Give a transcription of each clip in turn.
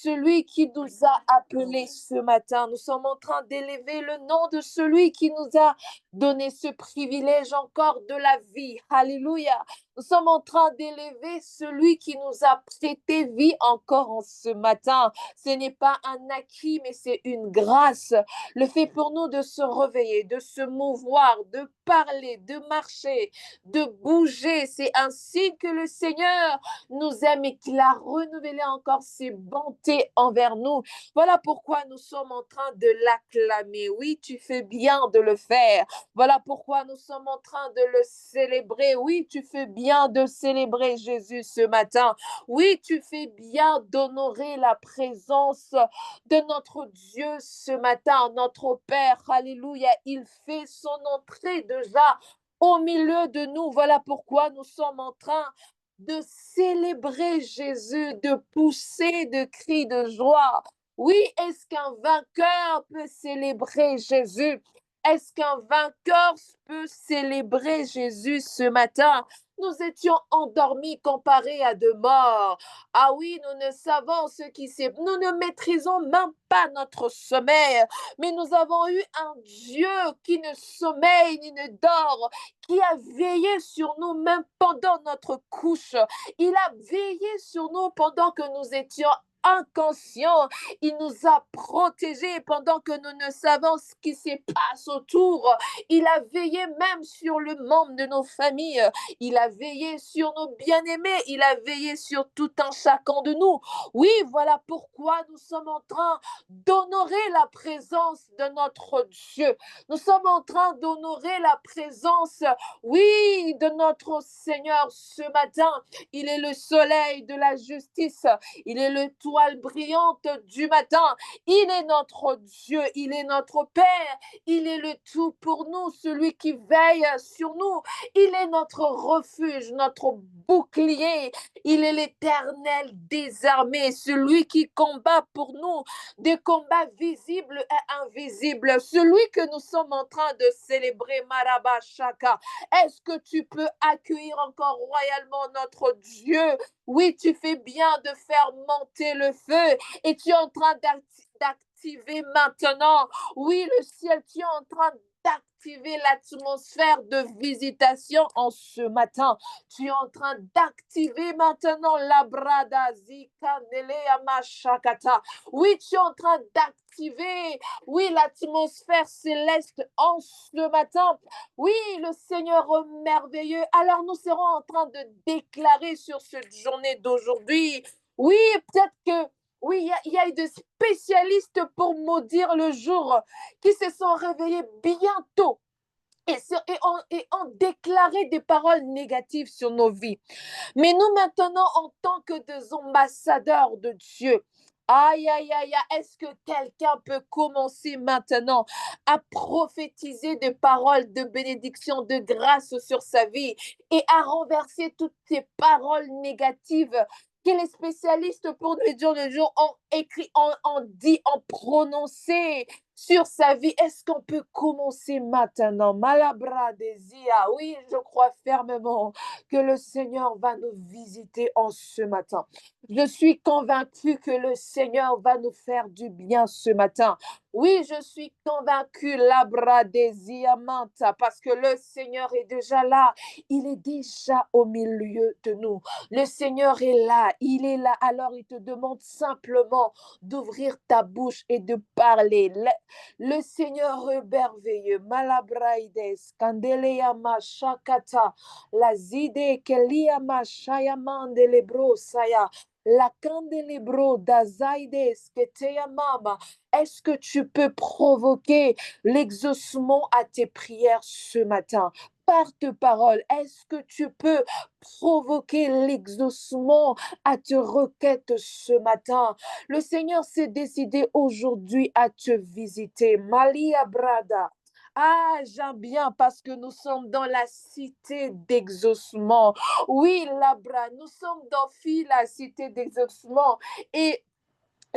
celui qui nous a appelés ce matin. Nous sommes en train d'élever le nom de celui qui nous a donné ce privilège encore de la vie. Alléluia. Nous sommes en train d'élever celui qui nous a prêté vie encore en ce matin. Ce n'est pas un acquis, mais c'est une grâce. Le fait pour nous de se réveiller, de se mouvoir, de parler, de marcher, de bouger, c'est ainsi que le Seigneur nous aime et qu'il a renouvelé encore ses bontés envers nous. Voilà pourquoi nous sommes en train de l'acclamer. Oui, tu fais bien de le faire. Voilà pourquoi nous sommes en train de le célébrer. Oui, tu fais bien de célébrer Jésus ce matin. Oui, tu fais bien d'honorer la présence de notre Dieu ce matin, notre Père. Alléluia. Il fait son entrée déjà au milieu de nous. Voilà pourquoi nous sommes en train de célébrer Jésus, de pousser de cris de joie. Oui, est-ce qu'un vainqueur peut célébrer Jésus? Est-ce qu'un vainqueur peut célébrer Jésus ce matin? Nous étions endormis comparés à de morts. Ah oui, nous ne savons ce qui s'est... Nous ne maîtrisons même pas notre sommeil, mais nous avons eu un Dieu qui ne sommeille ni ne dort, qui a veillé sur nous même pendant notre couche. Il a veillé sur nous pendant que nous étions inconscients. Il nous a protégés pendant que nous ne savons ce qui se passe autour. Il a veillé même sur le membre de nos familles. Il a veillé sur nos bien-aimés. Il a veillé sur tout un chacun de nous. Oui, voilà pourquoi nous sommes en train d'honorer la présence de notre Dieu. Nous sommes en train d'honorer la présence, oui, de notre Seigneur ce matin. Il est le soleil de la justice. Il est l'étoile brillante du matin. Il est notre Dieu. Il est notre Père. Il est le tout pour nous, celui qui veille sur nous. Il est notre refuge, notre bouclier. Il est l'Éternel désarmé, celui qui combat pour nous des combats visibles et invisibles. Celui que nous sommes en train de célébrer, Marabashaka. Est-ce que tu peux accueillir encore royalement notre Dieu? Oui, tu fais bien de faire monter le feu et tu es en train d'activer maintenant. Oui, le ciel, tu es en train d'activer l'atmosphère de visitation en ce matin. Tu es en train d'activer maintenant la brada zikanele amashakata. Oui, tu es en train d'activer, oui, l'atmosphère céleste en ce matin. Oui, le Seigneur est merveilleux. Alors nous serons en train de déclarer sur cette journée d'aujourd'hui. Oui, peut-être que oui, il y a eu des spécialistes pour maudire le jour qui se sont réveillés bientôt et ont déclaré des paroles négatives sur nos vies. Mais nous maintenant, en tant que des ambassadeurs de Dieu, aïe, aïe, aïe, est-ce que quelqu'un peut commencer maintenant à prophétiser des paroles de bénédiction, de grâce sur sa vie et à renverser toutes ces paroles négatives que les spécialistes pour nous dire le jour ont écrit, ont dit, ont prononcé sur sa vie? Est-ce qu'on peut commencer maintenant? Malabra Desia, oui, je crois fermement que le Seigneur va nous visiter en ce matin. Je suis convaincue que le Seigneur va nous faire du bien ce matin. Oui, je suis convaincue, Labra Desia Manta, parce que le Seigneur est déjà là. Il est déjà au milieu de nous. Le Seigneur est là, il est là. Alors il te demande simplement d'ouvrir ta bouche et de parler. Le Seigneur est merveilleux. Malabraides, Candeleyama Shakata, la zide Keliama Shayamande Lebro Saya. La candelebro d'Azaides que te est-ce que tu peux provoquer l'exaucement à tes prières ce matin? Par tes paroles, est-ce que tu peux provoquer l'exaucement à tes requêtes ce matin? Le Seigneur s'est décidé aujourd'hui à te visiter. Malia Brada. Ah, j'aime bien parce que nous sommes dans la cité d'exaucement. Oui, Labra, nous sommes dans la cité d'exaucement. Et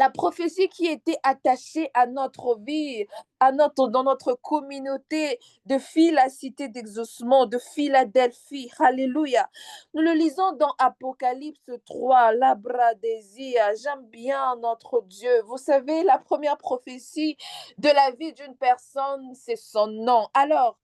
La prophétie qui était attachée à notre vie, dans notre communauté de filles, la cité d'exaucement, de Philadelphie. Alléluia. Nous le lisons dans Apocalypse 3, l'Abradésia. J'aime bien notre Dieu. Vous savez, la première prophétie de la vie d'une personne, c'est son nom. Alors,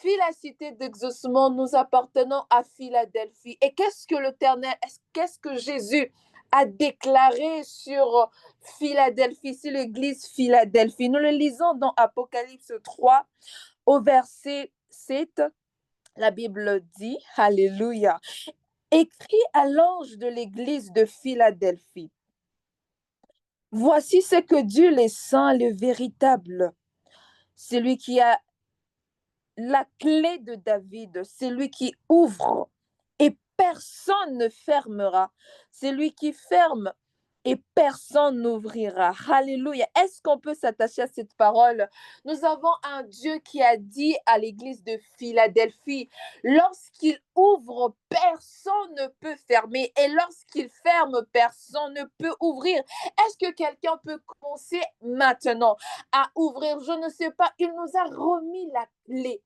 la cité d'exaucement, nous appartenons à Philadelphie. Et qu'est-ce que l'Éternel, qu'est-ce que Jésus a déclaré sur Philadelphie, sur l'église Philadelphie? Nous le lisons dans Apocalypse 3 au verset 7. La Bible dit, Alléluia, écrit à l'ange de l'église de Philadelphie. Voici ce que Dieu le saint, le véritable, celui qui a la clé de David, celui qui ouvre et personne ne fermera, celui qui ferme et personne n'ouvrira. Alléluia. Est-ce qu'on peut s'attacher à cette parole? Nous avons un Dieu qui a dit à l'église de Philadelphie, lorsqu'il ouvre, personne ne peut fermer, et lorsqu'il ferme, personne ne peut ouvrir. Est-ce que quelqu'un peut commencer maintenant à ouvrir? Je ne sais pas, il nous a remis la clé.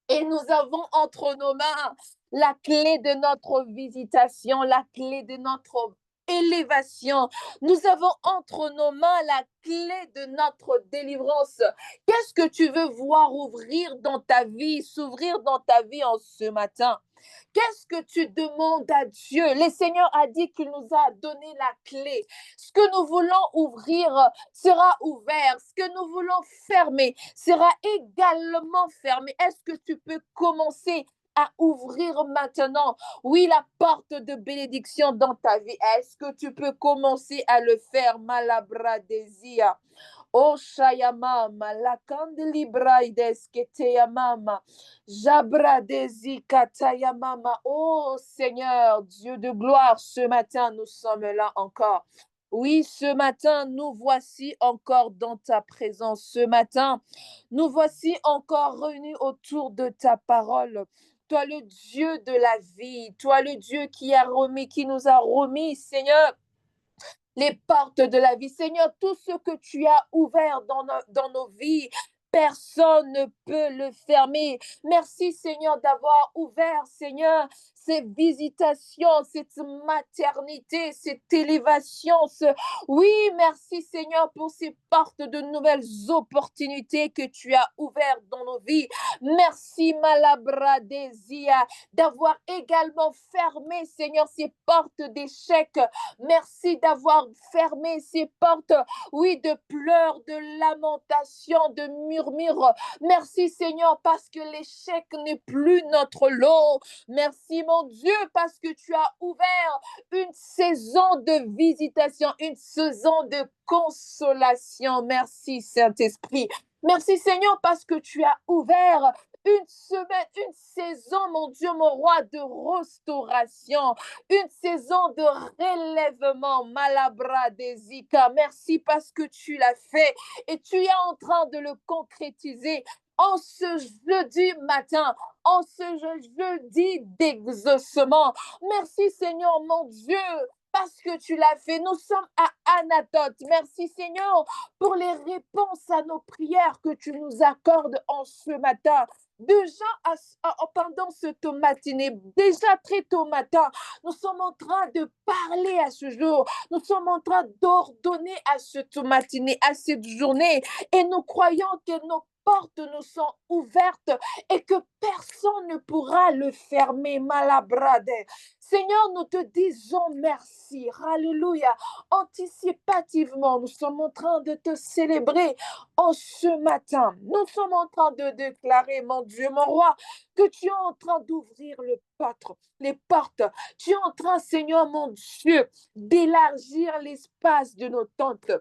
Et nous avons entre nos mains la clé de notre visitation, la clé de notre élévation. Nous avons entre nos mains la clé de notre délivrance. Qu'est-ce que tu veux voir ouvrir dans ta vie, s'ouvrir dans ta vie en ce matin? Qu'est-ce que tu demandes à Dieu? Le Seigneur a dit qu'il nous a donné la clé. Ce que nous voulons ouvrir sera ouvert. Ce que nous voulons fermer sera également fermé. Est-ce que tu peux commencer à ouvrir maintenant, oui, la porte de bénédiction dans ta vie? Est-ce que tu peux commencer à le faire, Malabradésia? Oh Shayamama, la candelibraides que te yamama, Jabradesi katayamama. Oh Seigneur, Dieu de gloire, ce matin nous sommes là encore. Oui, ce matin, nous voici encore dans ta présence. Ce matin, nous voici encore réunis autour de ta parole. Toi, le Dieu de la vie, toi, le Dieu qui nous a remis, Seigneur, les portes de la vie. Seigneur, tout ce que tu as ouvert dans nos vies, personne ne peut le fermer. Merci, Seigneur, d'avoir ouvert, Seigneur, ces visitations, cette maternité, cette élévation. Oui, merci, Seigneur, pour ces portes de nouvelles opportunités que tu as ouvertes dans nos vies. Merci, Malabradésia, d'avoir également fermé, Seigneur, ces portes d'échec. Merci d'avoir fermé ces portes, oui, de pleurs, de lamentations, de murmures. Merci, Seigneur, parce que l'échec n'est plus notre lot. Merci, mon Dieu, parce que tu as ouvert une saison de visitation, une saison de consolation. Merci, Saint-Esprit. Merci, Seigneur, parce que tu as ouvert une semaine, une saison, mon Dieu, mon roi, de restauration, une saison de relèvement, Malabradésika. Merci parce que tu l'as fait et tu es en train de le concrétiser en ce jeudi matin, en ce jeudi d'exaucement. Merci Seigneur, mon Dieu, parce que tu l'as fait. Nous sommes à Anatote. Merci Seigneur pour les réponses à nos prières que tu nous accordes en ce matin. Déjà, pendant cette matinée, déjà très tôt matin, nous sommes en train de parler à ce jour. Nous sommes en train d'ordonner à cette matinée, à cette journée. Et nous croyons que nos portes nous sont ouvertes et que personne ne pourra le fermer. Malabrade. Seigneur, nous te disons merci. Alléluia. Anticipativement, nous sommes en train de te célébrer en ce matin. Nous sommes en train de déclarer, mon Dieu, mon roi, que tu es en train d'ouvrir les portes. Tu es en train, Seigneur, mon Dieu, d'élargir l'espace de nos tentes.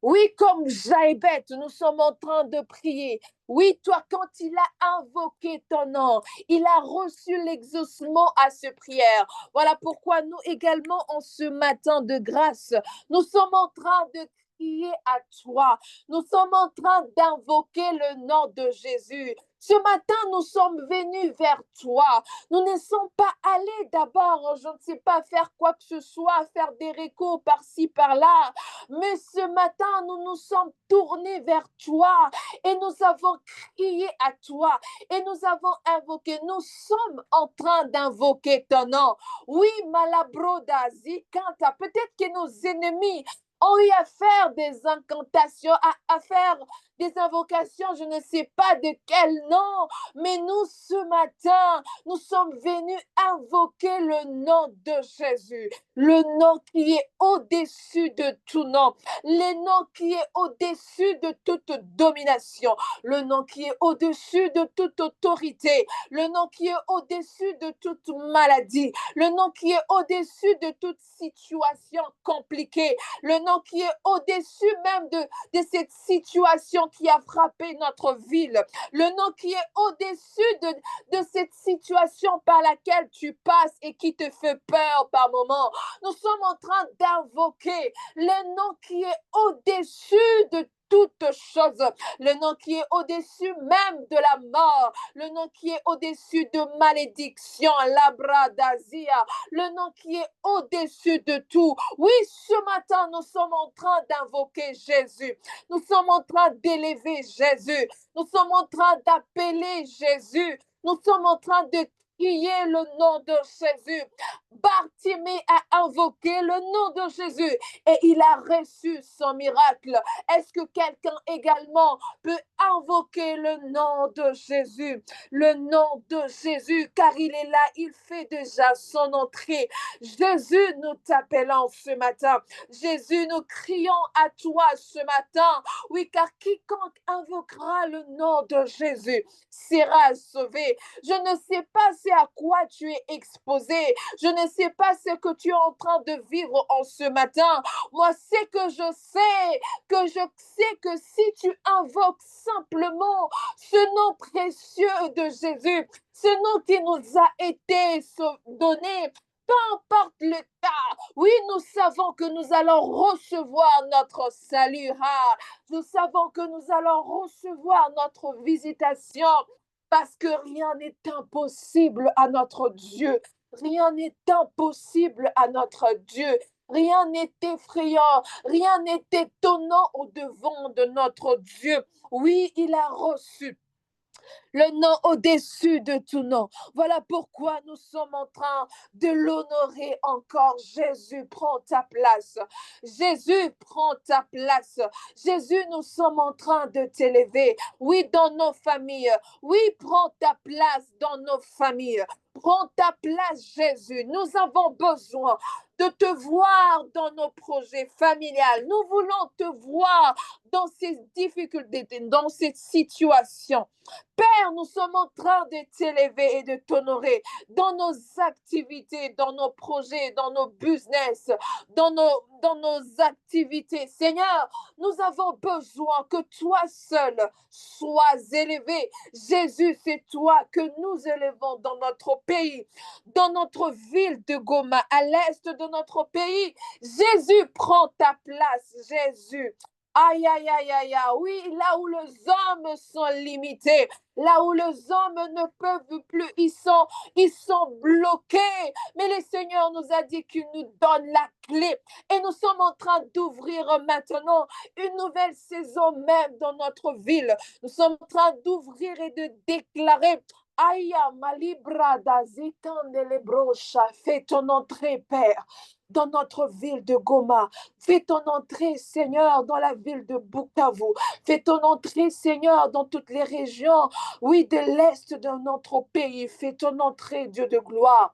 Oui, comme Jaébet, nous sommes en train de prier. Oui, toi, quand il a invoqué ton nom, il a reçu l'exaucement à ses prières. Voilà pourquoi nous également, en ce matin de grâce, nous sommes en train de crier à toi. Nous sommes en train d'invoquer le nom de Jésus. Ce matin, nous sommes venus vers toi. Nous ne sommes pas allés d'abord, je ne sais pas, faire quoi que ce soit, faire des récos par-ci, par-là. Mais ce matin, nous nous sommes tournés vers toi et nous avons crié à toi et nous avons invoqué. Nous sommes en train d'invoquer ton nom. Oui, Malabroda, Zikanta, peut-être que nos ennemis ont eu à faire des incantations, à faire des invocations, je ne sais pas de quel nom, mais nous, ce matin, nous sommes venus invoquer le nom de Jésus, le nom qui est au-dessus de tout nom, le nom qui est au-dessus de toute domination, le nom qui est au-dessus de toute autorité, le nom qui est au-dessus de toute maladie, le nom qui est au-dessus de toute situation compliquée, le nom qui est au-dessus même de cette situation qui a frappé notre ville, le nom qui est au-dessus de cette situation par laquelle tu passes et qui te fait peur par moment. Nous sommes en train d'invoquer le nom qui est au-dessus de toute chose, le nom qui est au-dessus même de la mort, le nom qui est au-dessus de malédiction, l'abradazia, le nom qui est au-dessus de tout. Oui, ce matin, nous sommes en train d'invoquer Jésus. Nous sommes en train d'élever Jésus. Nous sommes en train d'appeler Jésus. Nous sommes en train de crier le nom de Jésus. Bartimée a invoqué le nom de Jésus et il a reçu son miracle. Est-ce que quelqu'un également peut invoquer le nom de Jésus? Le nom de Jésus, car il est là, il fait déjà son entrée. Jésus, nous t'appelons ce matin. Jésus, nous crions à toi ce matin. Oui, car quiconque invoquera le nom de Jésus sera sauvé. Je ne sais pas c'est à quoi tu es exposé. Je ne sais pas ce que tu es en train de vivre en ce matin. Moi, c'est que je sais que si tu invoques simplement ce nom précieux de Jésus, ce nom qui nous a été donné, peu importe le cas, oui, nous savons que nous allons recevoir notre salut. Ah, nous savons que nous allons recevoir notre visitation parce que rien n'est impossible à notre Dieu. Rien n'est impossible à notre Dieu. Rien n'est effrayant, rien n'est étonnant au-devant de notre Dieu. Oui, il a reçu le nom au-dessus de tout nom. Voilà pourquoi nous sommes en train de l'honorer encore. Jésus, prends ta place. Jésus, prends ta place. Jésus, nous sommes en train de t'élever. Oui, dans nos familles. Oui, prends ta place dans nos familles. Prends ta place, Jésus. Nous avons besoin de te voir dans nos projets familiales. Nous voulons te voir dans ces difficultés, dans cette situation. Père, nous sommes en train de t'élever et de t'honorer dans nos activités, dans nos projets, dans nos business, dans nos activités. Seigneur, nous avons besoin que toi seul sois élevé. Jésus, c'est toi que nous élevons dans notre pays, dans notre ville de Goma, à l'est de notre pays. Jésus, prends ta place, Jésus. Aïe, aïe, aïe, aïe, aïe. Oui, là où les hommes sont limités, là où les hommes ne peuvent plus, ils sont bloqués. Mais le Seigneur nous a dit qu'il nous donne la clé. Et nous sommes en train d'ouvrir maintenant une nouvelle saison même dans notre ville. Nous sommes en train d'ouvrir et de déclarer. Aya malibra da zitande brocha, fais ton entrée, Père, dans notre ville de Goma. Fais ton entrée, Seigneur, dans la ville de Bukavu. Fais ton entrée, Seigneur, dans toutes les régions, oui, de l'Est de notre pays. Fais ton entrée, Dieu de gloire.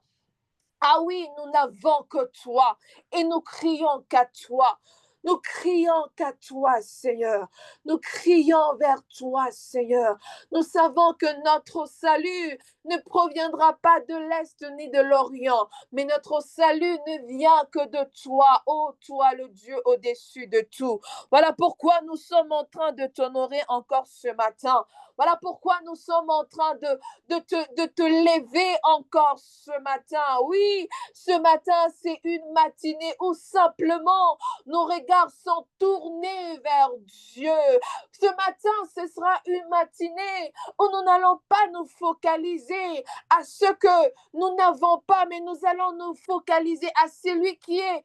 Ah oui, nous n'avons que toi et nous crions qu'à toi. Nous crions qu'à toi, Seigneur. Nous crions vers toi, Seigneur. Nous savons que notre salut ne proviendra pas de l'Est ni de l'Orient, mais notre salut ne vient que de toi, ô toi le Dieu au-dessus de tout. Voilà pourquoi nous sommes en train de t'honorer encore ce matin. Voilà pourquoi nous sommes en train de te lever encore ce matin. Oui, ce matin, c'est une matinée où simplement nos regards sont tournés vers Dieu. Ce matin, ce sera une matinée où nous n'allons pas nous focaliser à ce que nous n'avons pas, mais nous allons nous focaliser à celui qui est,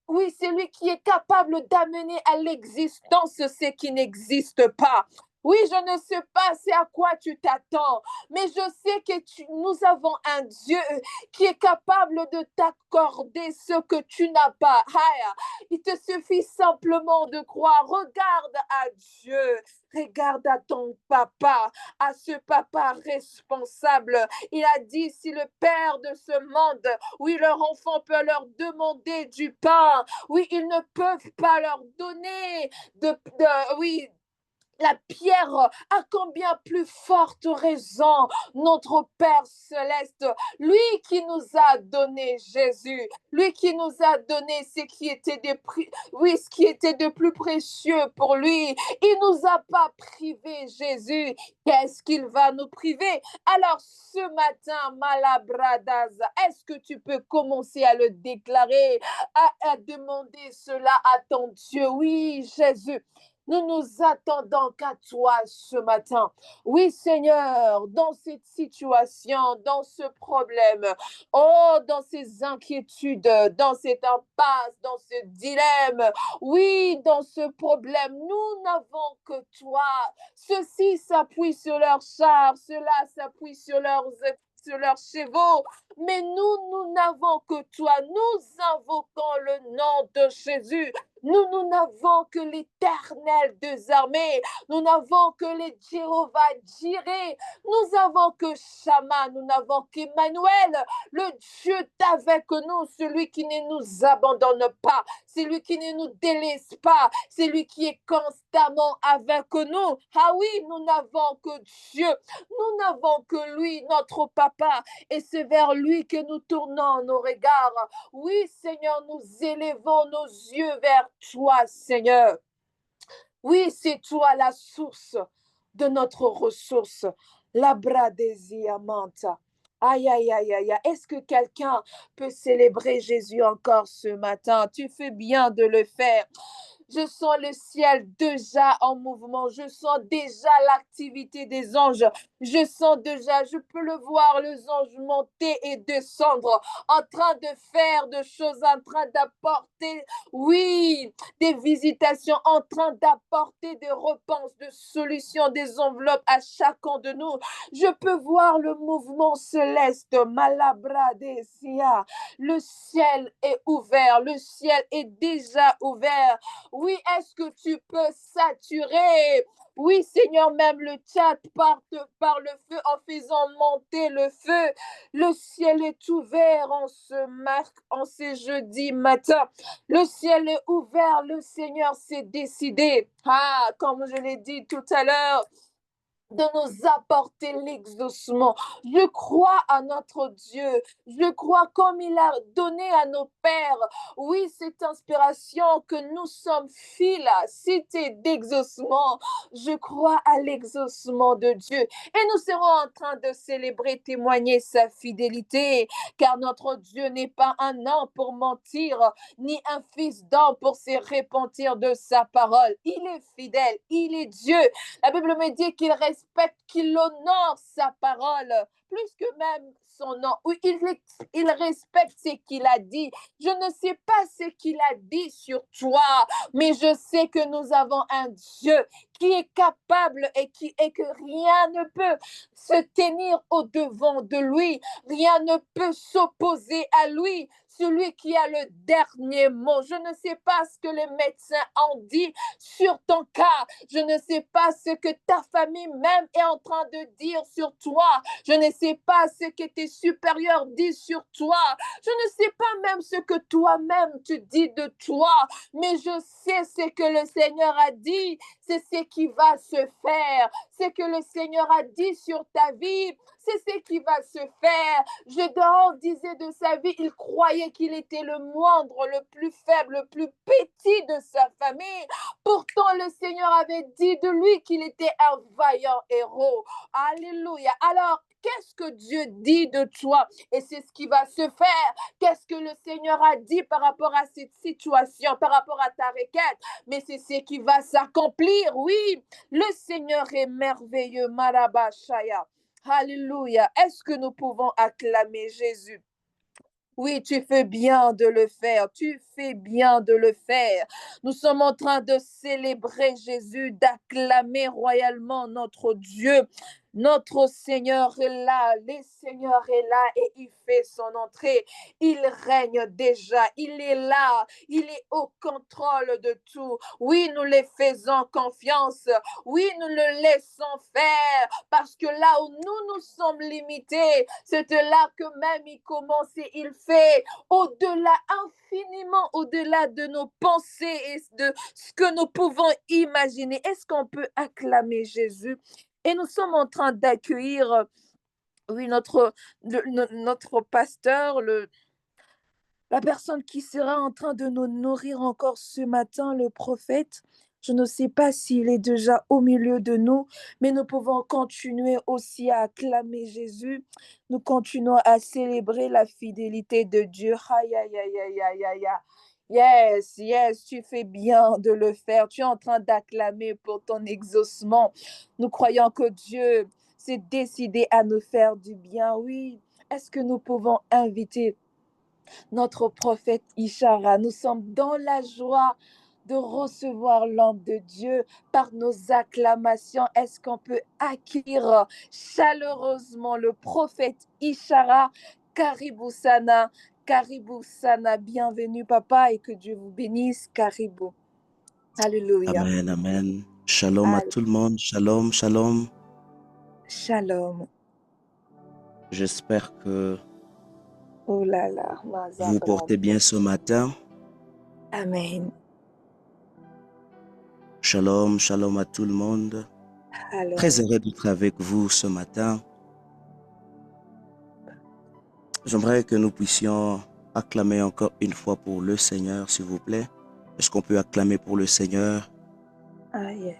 oui, celui qui est capable d'amener à l'existence ce qui n'existe pas. Oui, je ne sais pas c'est à quoi tu t'attends, mais je sais que nous avons un Dieu qui est capable de t'accorder ce que tu n'as pas. Il te suffit simplement de croire. Regarde à Dieu. Regarde à ton papa, à ce papa responsable. Il a dit, si le père de ce monde, oui, leur enfant peut leur demander du pain, oui, ils ne peuvent pas leur donner oui, la pierre, à combien plus forte raison notre Père céleste, lui qui nous a donné Jésus, lui qui nous a donné ce qui était oui, ce qui était de plus précieux pour lui, il nous a pas privé Jésus. Qu'est-ce qu'il va nous priver? Alors ce matin, Malabradas, est-ce que tu peux commencer à le déclarer, à demander cela à ton Dieu? Oui, Jésus. Nous nous attendons qu'à toi ce matin. Oui, Seigneur, dans cette situation, dans ce problème, oh, dans ces inquiétudes, dans cette impasse, dans ce dilemme, oui, dans ce problème, nous n'avons que toi. Ceux-ci s'appuient sur leurs chars, ceux-là s'appuient sur leurs chevaux, mais nous n'avons que toi. Nous invoquons le nom de Jésus. Nous n'avons que l'Éternel des armées. Nous n'avons que les Jéhovah Jireh. Nous avons que Shama. Nous n'avons qu'Emmanuel, le Dieu avec nous, celui qui ne nous abandonne pas, celui qui ne nous délaisse pas, celui qui est constamment avec nous. Ah oui, nous n'avons que Dieu. Nous n'avons que lui, notre papa. Et c'est vers lui que nous tournons nos regards. Oui, Seigneur, nous élevons nos yeux vers toi, Seigneur. Oui, c'est toi la source de notre ressource. La bradesia manta. Aïe, aïe, aïe, aïe. Est-ce que quelqu'un peut célébrer Jésus encore ce matin? Tu fais bien de le faire. Je sens le ciel déjà en mouvement. Je sens déjà l'activité des anges. Je sens déjà, je peux le voir, les anges monter et descendre, en train de faire des choses, en train d'apporter, oui, des visitations, en train d'apporter des réponses, des solutions, des enveloppes à chacun de nous. Je peux voir le mouvement céleste, Malabradesia. Le ciel est ouvert, le ciel est déjà ouvert. Oui, est-ce que tu peux saturer? Oui, Seigneur, même le chat par le feu en faisant monter le feu. Le ciel est ouvert en ce jeudi matin. Le ciel est ouvert, le Seigneur s'est décidé. Ah, comme je l'ai dit tout à l'heure, de nous apporter l'exaucement. Je crois à notre Dieu. Je crois comme il a donné à nos pères, oui, cette inspiration que nous sommes fils, cité d'exaucement. Je crois à l'exaucement de Dieu. Et nous serons en train de célébrer, témoigner sa fidélité, car notre Dieu n'est pas un homme pour mentir, ni un fils d'homme pour se repentir de sa parole. Il est fidèle, il est Dieu. La Bible me dit qu'il respecte, qu'il honore sa parole, plus que même son nom. Oui, il respecte ce qu'il a dit. Je ne sais pas ce qu'il a dit sur toi, mais je sais que nous avons un Dieu qui est capable et que rien ne peut se tenir au devant de lui. Rien ne peut s'opposer à lui. celui qui a le dernier mot. Je ne sais pas ce que les médecins ont dit sur ton cas. Je ne sais pas ce que ta famille même est en train de dire sur toi. Je ne sais pas ce que tes supérieurs disent sur toi. Je ne sais pas même ce que toi-même tu dis de toi. Mais je sais ce que le Seigneur a dit. C'est ce qui va se faire. Ce que le Seigneur a dit sur ta vie, c'est ce qui va se faire. Gédéon disait de sa vie, il croyait qu'il était le moindre, le plus faible, le plus petit de sa famille. Pourtant, le Seigneur avait dit de lui qu'il était un vaillant héros. Alléluia. Alors, qu'est-ce que Dieu dit de toi? Et c'est ce qui va se faire. Qu'est-ce que le Seigneur a dit par rapport à cette situation, par rapport à ta requête? Mais c'est ce qui va s'accomplir. Oui, le Seigneur est merveilleux. Marabashaya. Alléluia. Est-ce que nous pouvons acclamer Jésus? Oui, tu fais bien de le faire. Tu fais bien de le faire. Nous sommes en train de célébrer Jésus, d'acclamer royalement notre Dieu. Notre Seigneur est là, le Seigneur est là et il fait son entrée. Il règne déjà, il est là, il est au contrôle de tout. Oui, nous les faisons confiance. Oui, nous le laissons faire parce que là où nous sommes limités, c'est là que même il commence et il fait au-delà, infiniment au-delà de nos pensées et de ce que nous pouvons imaginer. Est-ce qu'on peut acclamer Jésus? Et nous sommes en train d'accueillir, oui, notre pasteur, la personne qui sera en train de nous nourrir encore ce matin, le prophète. Je ne sais pas s'il est déjà au milieu de nous, mais nous pouvons continuer aussi à acclamer Jésus. Nous continuons à célébrer la fidélité de Dieu. Aïe, aïe, aïe, aïe, aïe, aïe, aïe. Yes, yes, tu fais bien de le faire. Tu es en train d'acclamer pour ton exaucement. Nous croyons que Dieu s'est décidé à nous faire du bien. Oui, est-ce que nous pouvons inviter notre prophète Ishara? Nous sommes dans la joie de recevoir l'homme de Dieu par nos acclamations. Est-ce qu'on peut accueillir chaleureusement le prophète Ishara? Karibu Sana, Karibu Sana, bienvenue papa et que Dieu vous bénisse. Karibu. Alléluia. Amen, amen. Shalom à tout le monde. Shalom, shalom. Shalom. J'espère que oh là là, vous vous portez bien ce matin. Amen. Shalom, shalom à tout le monde. Alors, très heureux d'être avec vous ce matin. J'aimerais que nous puissions acclamer encore une fois pour le Seigneur, s'il vous plaît. Est-ce qu'on peut acclamer pour le Seigneur? aïe.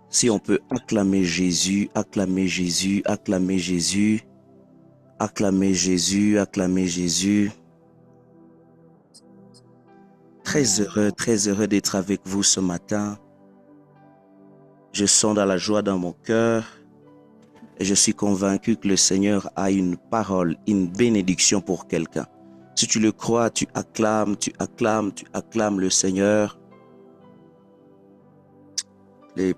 Si on peut acclamer Jésus, acclamer Jésus, acclamer Jésus, acclamer Jésus, acclamer Jésus. Très heureux d'être avec vous ce matin. Je sens dans la joie dans mon cœur et je suis convaincu que le Seigneur a une parole, une bénédiction pour quelqu'un. Si tu le crois, tu acclames, tu acclames, tu acclames le Seigneur. Je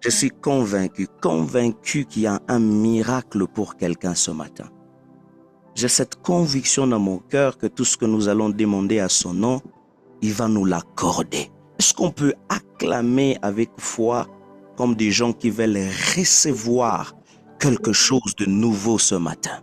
suis convaincu qu'il y a un miracle pour quelqu'un ce matin. J'ai cette conviction dans mon cœur que tout ce que nous allons demander à son nom, il va nous l'accorder. Est-ce qu'on peut acclamer avec foi comme des gens qui veulent recevoir quelque chose de nouveau ce matin?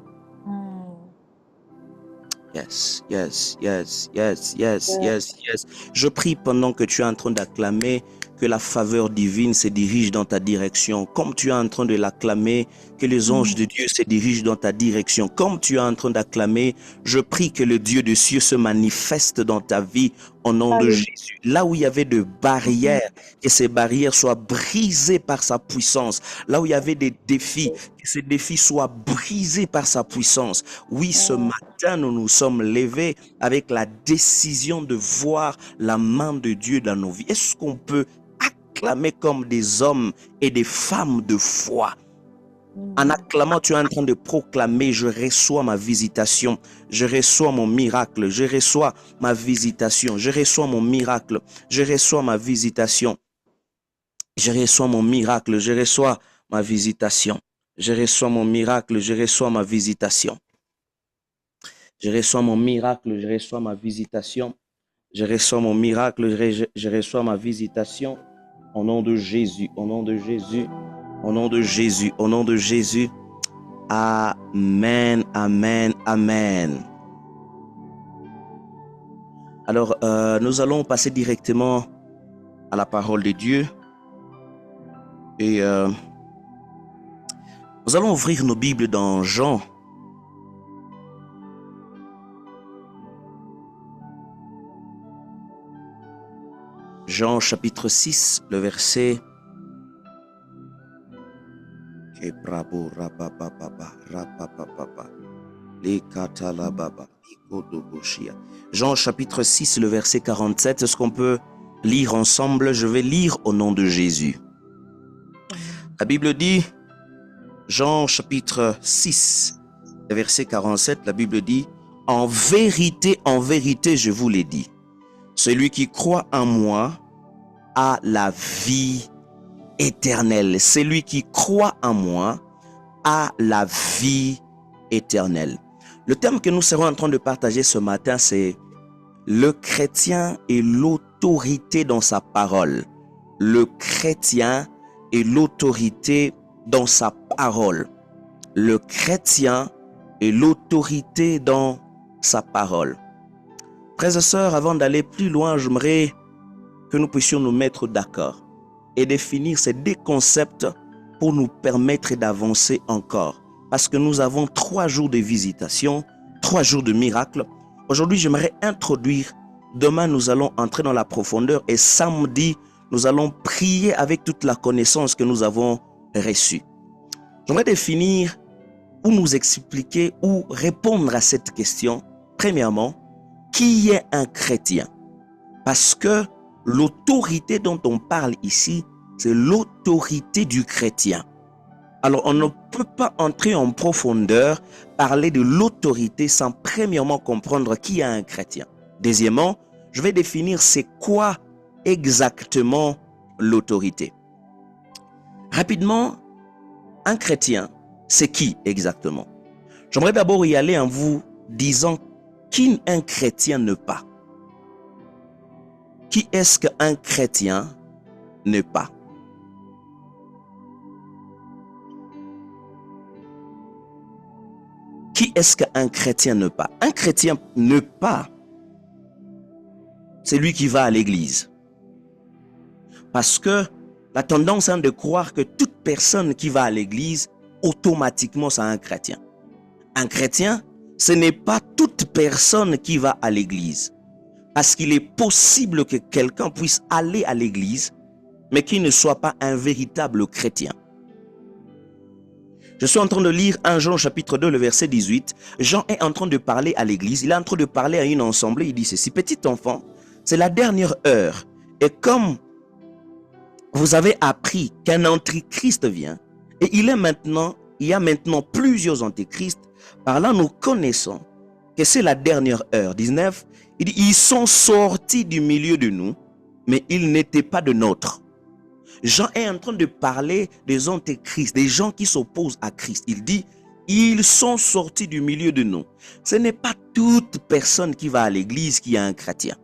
Yes, yes, yes, yes, yes, yes, yes. Je prie pendant que tu es en train d'acclamer que la faveur divine se dirige dans ta direction. Comme tu es en train de l'acclamer, que les anges de Dieu se dirigent dans ta direction. Comme tu es en train d'acclamer, je prie que le Dieu des cieux se manifeste dans ta vie au nom de Jésus. Là où il y avait des barrières, que ces barrières soient brisées par sa puissance. Là où il y avait des défis, que ces défis soient brisés par sa puissance. Oui, ce matin, nous nous sommes levés avec la décision de voir la main de Dieu dans nos vies. Est-ce qu'on peut acclamer comme des hommes et des femmes de foi? En acclamant, tu es en train de proclamer: je reçois ma visitation, je reçois mon miracle, je reçois ma visitation, je reçois mon miracle, je reçois ma visitation. Je reçois mon miracle, je reçois ma visitation. Je reçois mon miracle, je reçois ma visitation. Je reçois mon miracle, je reçois ma visitation. Je reçois mon miracle, je reçois ma visitation. Au nom de Jésus, au nom de Jésus, au nom de Jésus, au nom de Jésus. Amen, amen, amen. Alors, nous allons passer directement à la parole de Dieu. Et nous allons ouvrir nos Bibles dans Jean. Jean chapitre 6, le verset. Jean chapitre 6, le verset 47. Est-ce qu'on peut lire ensemble? Je vais lire au nom de Jésus. La Bible dit, Jean chapitre 6, verset 47, la Bible dit, en vérité, je vous l'ai dit, celui qui croit en moi a la vie éternelle. Celui qui croit en moi a la vie éternelle. Le thème que nous serons en train de partager ce matin, c'est le chrétien et l'autorité dans sa parole. Le chrétien et l'autorité dans sa parole. Le chrétien et l'autorité dans sa parole. Frères et sœurs, avant d'aller plus loin, j'aimerais que nous puissions nous mettre d'accord et définir ces deux concepts pour nous permettre d'avancer encore. Parce que nous avons 3 jours de visitation, 3 jours de miracles. Aujourd'hui, j'aimerais introduire. Demain, nous allons entrer dans la profondeur et samedi, nous allons prier avec toute la connaissance que nous avons reçue. J'aimerais définir ou nous expliquer ou répondre à cette question. Premièrement, qui est un chrétien? Parce que l'autorité dont on parle ici, c'est l'autorité du chrétien. Alors, on ne peut pas entrer en profondeur, parler de l'autorité sans premièrement comprendre qui est un chrétien. Deuxièmement, je vais définir c'est quoi exactement l'autorité. Rapidement, un chrétien, c'est qui exactement? J'aimerais d'abord y aller en vous disant qui un chrétien n'est pas. Qui est-ce qu'un chrétien n'est pas? Qui est-ce qu'un chrétien n'est pas? Un chrétien n'est pas, c'est lui qui va à l'église. Parce que la tendance est de croire que toute personne qui va à l'église, automatiquement, c'est un chrétien. Un chrétien, ce n'est pas toute personne qui va à l'église. Parce qu'il est possible que quelqu'un puisse aller à l'église, mais qu'il ne soit pas un véritable chrétien. Je suis en train de lire 1 Jean chapitre 2, le verset 18. Jean est en train de parler à l'église. Il est en train de parler à une assemblée. Il dit ceci: petit enfant, c'est la dernière heure. Et comme vous avez appris qu'un antichrist vient, et il y a maintenant plusieurs antichrists, par là nous connaissons que c'est la dernière heure. 19, il dit, ils sont sortis du milieu de nous, mais ils n'étaient pas de nôtres. Jean est en train de parler des antichrists, des gens qui s'opposent à Christ. Il dit, ils sont sortis du milieu de nous. Ce n'est pas toute personne qui va à l'église qui est un chrétien.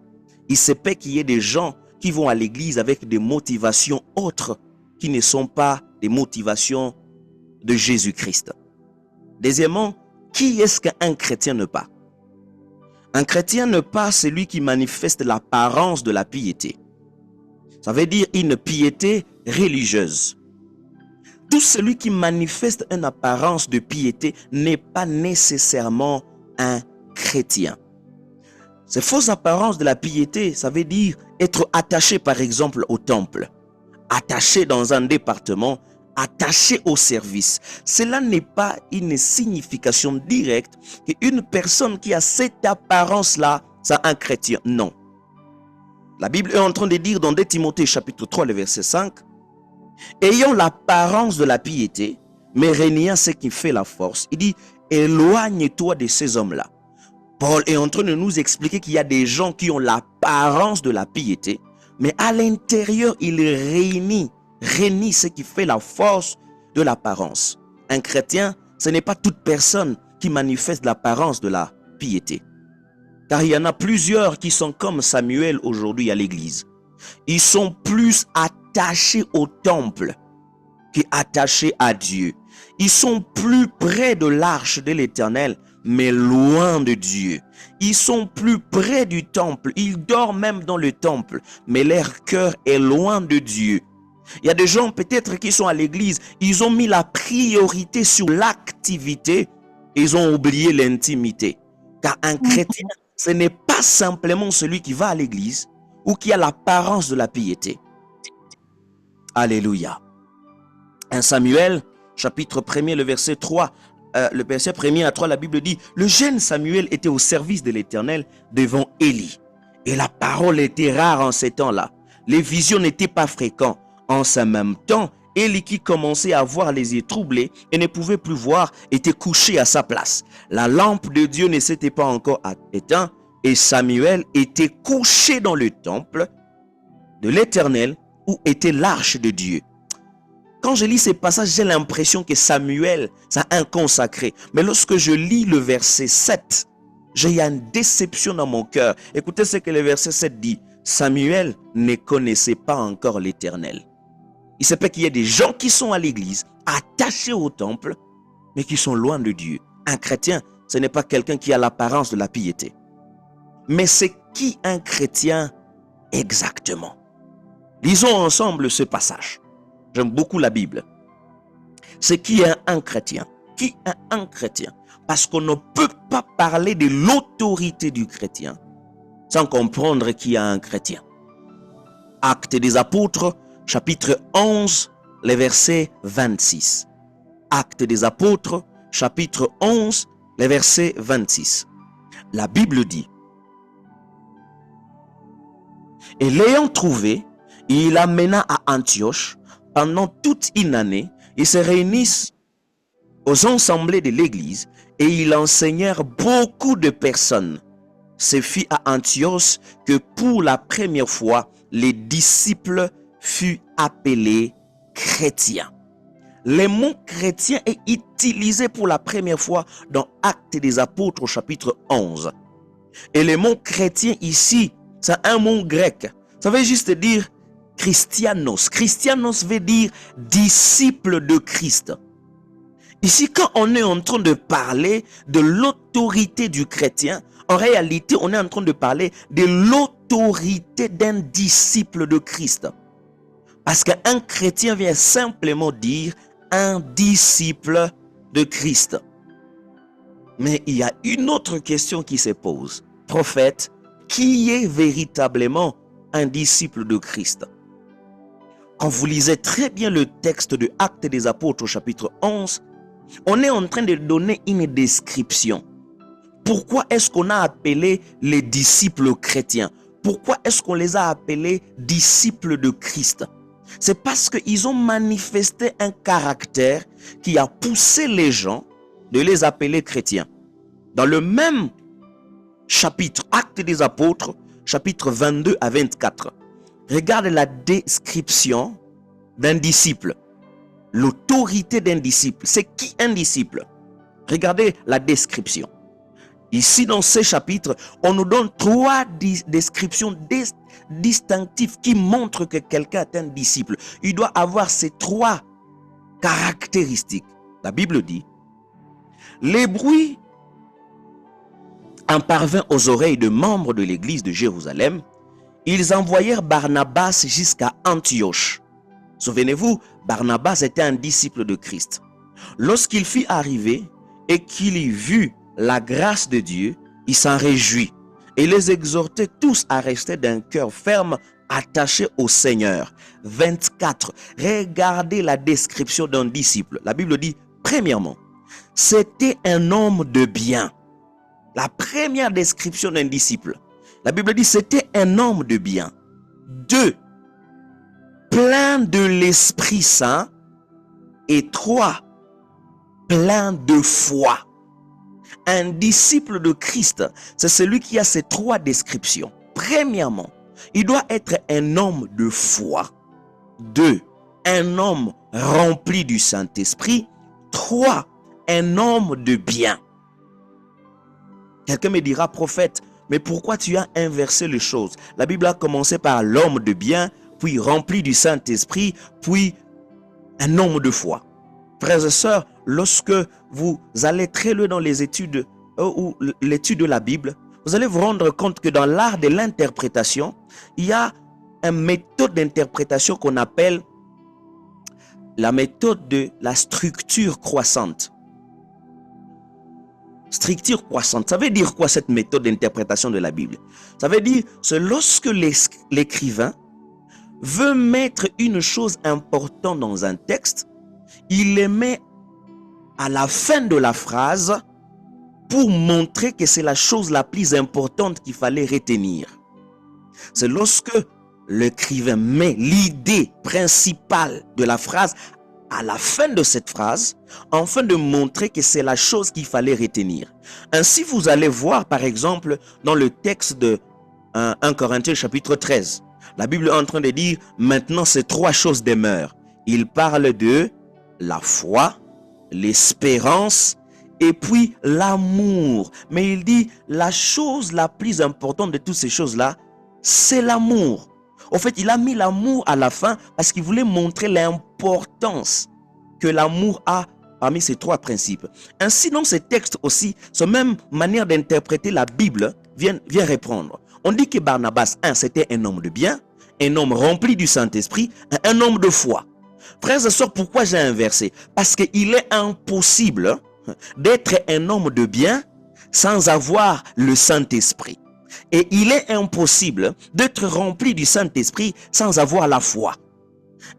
Il se peut qu'il y ait des gens qui vont à l'église avec des motivations autres qui ne sont pas des motivations de Jésus-Christ. Deuxièmement, qui est-ce qu'un chrétien n'est pas? Un chrétien n'est pas celui qui manifeste l'apparence de la piété. Ça veut dire une piété religieuse. Tout celui qui manifeste une apparence de piété n'est pas nécessairement un chrétien. Ces fausses apparences de la piété, ça veut dire être attaché par exemple au temple, attaché dans un département, attaché au service. Cela n'est pas une signification directe qu'une personne qui a cette apparence-là, c'est un chrétien. Non. La Bible est en train de dire dans 2 Timothée chapitre 3, le verset 5, ayant l'apparence de la piété, mais régnant ce qui fait la force. Il dit, éloigne-toi de ces hommes-là. Paul est en train de nous expliquer qu'il y a des gens qui ont l'apparence de la piété, mais à l'intérieur, ils réunissent renie ce qui fait la force de l'apparence. Un chrétien, ce n'est pas toute personne qui manifeste l'apparence de la piété. Car il y en a plusieurs qui sont comme Samuel aujourd'hui à l'église. Ils sont plus attachés au temple qu'attachés à Dieu. Ils sont plus près de l'arche de l'Éternel, mais loin de Dieu. Ils sont plus près du temple. Ils dorment même dans le temple, mais leur cœur est loin de Dieu. Il y a des gens peut-être qui sont à l'église, ils ont mis la priorité sur l'activité, ils ont oublié l'intimité. Car un chrétien, ce n'est pas simplement celui qui va à l'église ou qui a l'apparence de la piété. Alléluia. 1 Samuel, chapitre 1er, le verset 3, le verset 1er à 3, la Bible dit, le jeune Samuel était au service de l'Éternel devant Élie. Et la parole était rare en ces temps-là. Les visions n'étaient pas fréquentes. En ce même temps, Élie qui commençait à voir les yeux troublés et ne pouvait plus voir, était couché à sa place. La lampe de Dieu ne s'était pas encore éteinte et Samuel était couché dans le temple de l'Éternel où était l'arche de Dieu. Quand je lis ces passages, j'ai l'impression que Samuel, c'est un consacré. Mais lorsque je lis le verset 7, j'ai une déception dans mon cœur. Écoutez ce que le verset 7 dit. Samuel ne connaissait pas encore l'Éternel. Il se peut qu'il y ait des gens qui sont à l'église, attachés au temple, mais qui sont loin de Dieu. Un chrétien, ce n'est pas quelqu'un qui a l'apparence de la piété. Mais c'est qui un chrétien exactement? Lisons ensemble ce passage. J'aime beaucoup la Bible. C'est qui est un chrétien? Qui est un chrétien? Parce qu'on ne peut pas parler de l'autorité du chrétien sans comprendre qui est un chrétien. Actes des Apôtres, chapitre 11, les versets 26. Actes des Apôtres, chapitre 11, les versets 26. La Bible dit, et l'ayant trouvé, il l'amena à Antioche. Pendant toute une année, ils se réunissent aux assemblées de l'église et ils enseignèrent beaucoup de personnes. Ce fut à Antioche que pour la première fois, les disciples furent appelés chrétiens. Le mot chrétien est utilisé pour la première fois dans Actes des Apôtres au chapitre 11. Et le mot chrétien ici, c'est un mot grec. Ça veut juste dire Christianos. Christianos veut dire disciple de Christ. Ici, quand on est en train de parler de l'autorité du chrétien, en réalité, on est en train de parler de l'autorité d'un disciple de Christ. Parce qu'un chrétien vient simplement dire un disciple de Christ. Mais il y a une autre question qui se pose. Prophète, qui est véritablement un disciple de Christ? Quand vous lisez très bien le texte de Actes des Apôtres au chapitre 11, on est en train de donner une description. Pourquoi est-ce qu'on a appelé les disciples chrétiens? Pourquoi est-ce qu'on les a appelés disciples de Christ? C'est parce qu'ils ont manifesté un caractère qui a poussé les gens de les appeler chrétiens. Dans le même chapitre, Actes des Apôtres, chapitre 22 à 24, regarde la description d'un disciple. L'autorité d'un disciple. C'est qui un disciple? Regardez la description. Ici, dans ces chapitres, on nous donne trois descriptions distinctives qui montrent que quelqu'un est un disciple. Il doit avoir ces trois caractéristiques. La Bible dit, les bruits en parvint aux oreilles de membres de l'église de Jérusalem. Ils envoyèrent Barnabas jusqu'à Antioche. Souvenez-vous, Barnabas était un disciple de Christ. Lorsqu'il fut arrivé et qu'il eut vu la grâce de Dieu, il s'en réjouit et les exhortait tous à rester d'un cœur ferme, attaché au Seigneur. 24. Regardez la description d'un disciple. La Bible dit, premièrement, c'était un homme de bien. La première description d'un disciple. La Bible dit, c'était un homme de bien. 2. Plein de l'Esprit Saint. Et 3. Plein de foi. Un disciple de Christ, c'est celui qui a ces trois descriptions. Premièrement, il doit être un homme de foi. 2. un homme rempli du Saint-Esprit. 3, un homme de bien. Quelqu'un me dira, prophète, mais pourquoi tu as inversé les choses? La Bible a commencé par l'homme de bien, puis rempli du Saint-Esprit, puis un homme de foi. Frères et sœurs, lorsque vous allez très loin dans les études ou l'étude de la Bible, vous allez vous rendre compte que dans l'art de l'interprétation, il y a une méthode d'interprétation qu'on appelle la méthode de la structure croissante. Structure croissante, ça veut dire quoi cette méthode d'interprétation de la Bible? Ça veut dire c'est lorsque l'écrivain veut mettre une chose importante dans un texte, il les met à la fin de la phrase pour montrer que c'est la chose la plus importante qu'il fallait retenir. C'est lorsque l'écrivain met l'idée principale de la phrase à la fin de cette phrase, afin de montrer que c'est la chose qu'il fallait retenir. Ainsi, vous allez voir, par exemple, dans le texte de 1 Corinthiens chapitre 13, la Bible est en train de dire, maintenant ces 3 choses demeurent. Il parle de la foi, l'espérance et puis l'amour. Mais il dit, la chose la plus importante de toutes ces choses-là, c'est l'amour. En fait, il a mis l'amour à la fin parce qu'il voulait montrer l'importance que l'amour a parmi ces 3 principes. Ainsi, dans ces textes aussi, cette même manière d'interpréter la Bible vient répondre. On dit que Barnabas, c'était un homme de bien, un homme rempli du Saint-Esprit, un homme de foi. Frères et sœurs, pourquoi j'ai inversé? Parce qu'il est impossible d'être un homme de bien sans avoir le Saint-Esprit. Et il est impossible d'être rempli du Saint-Esprit sans avoir la foi.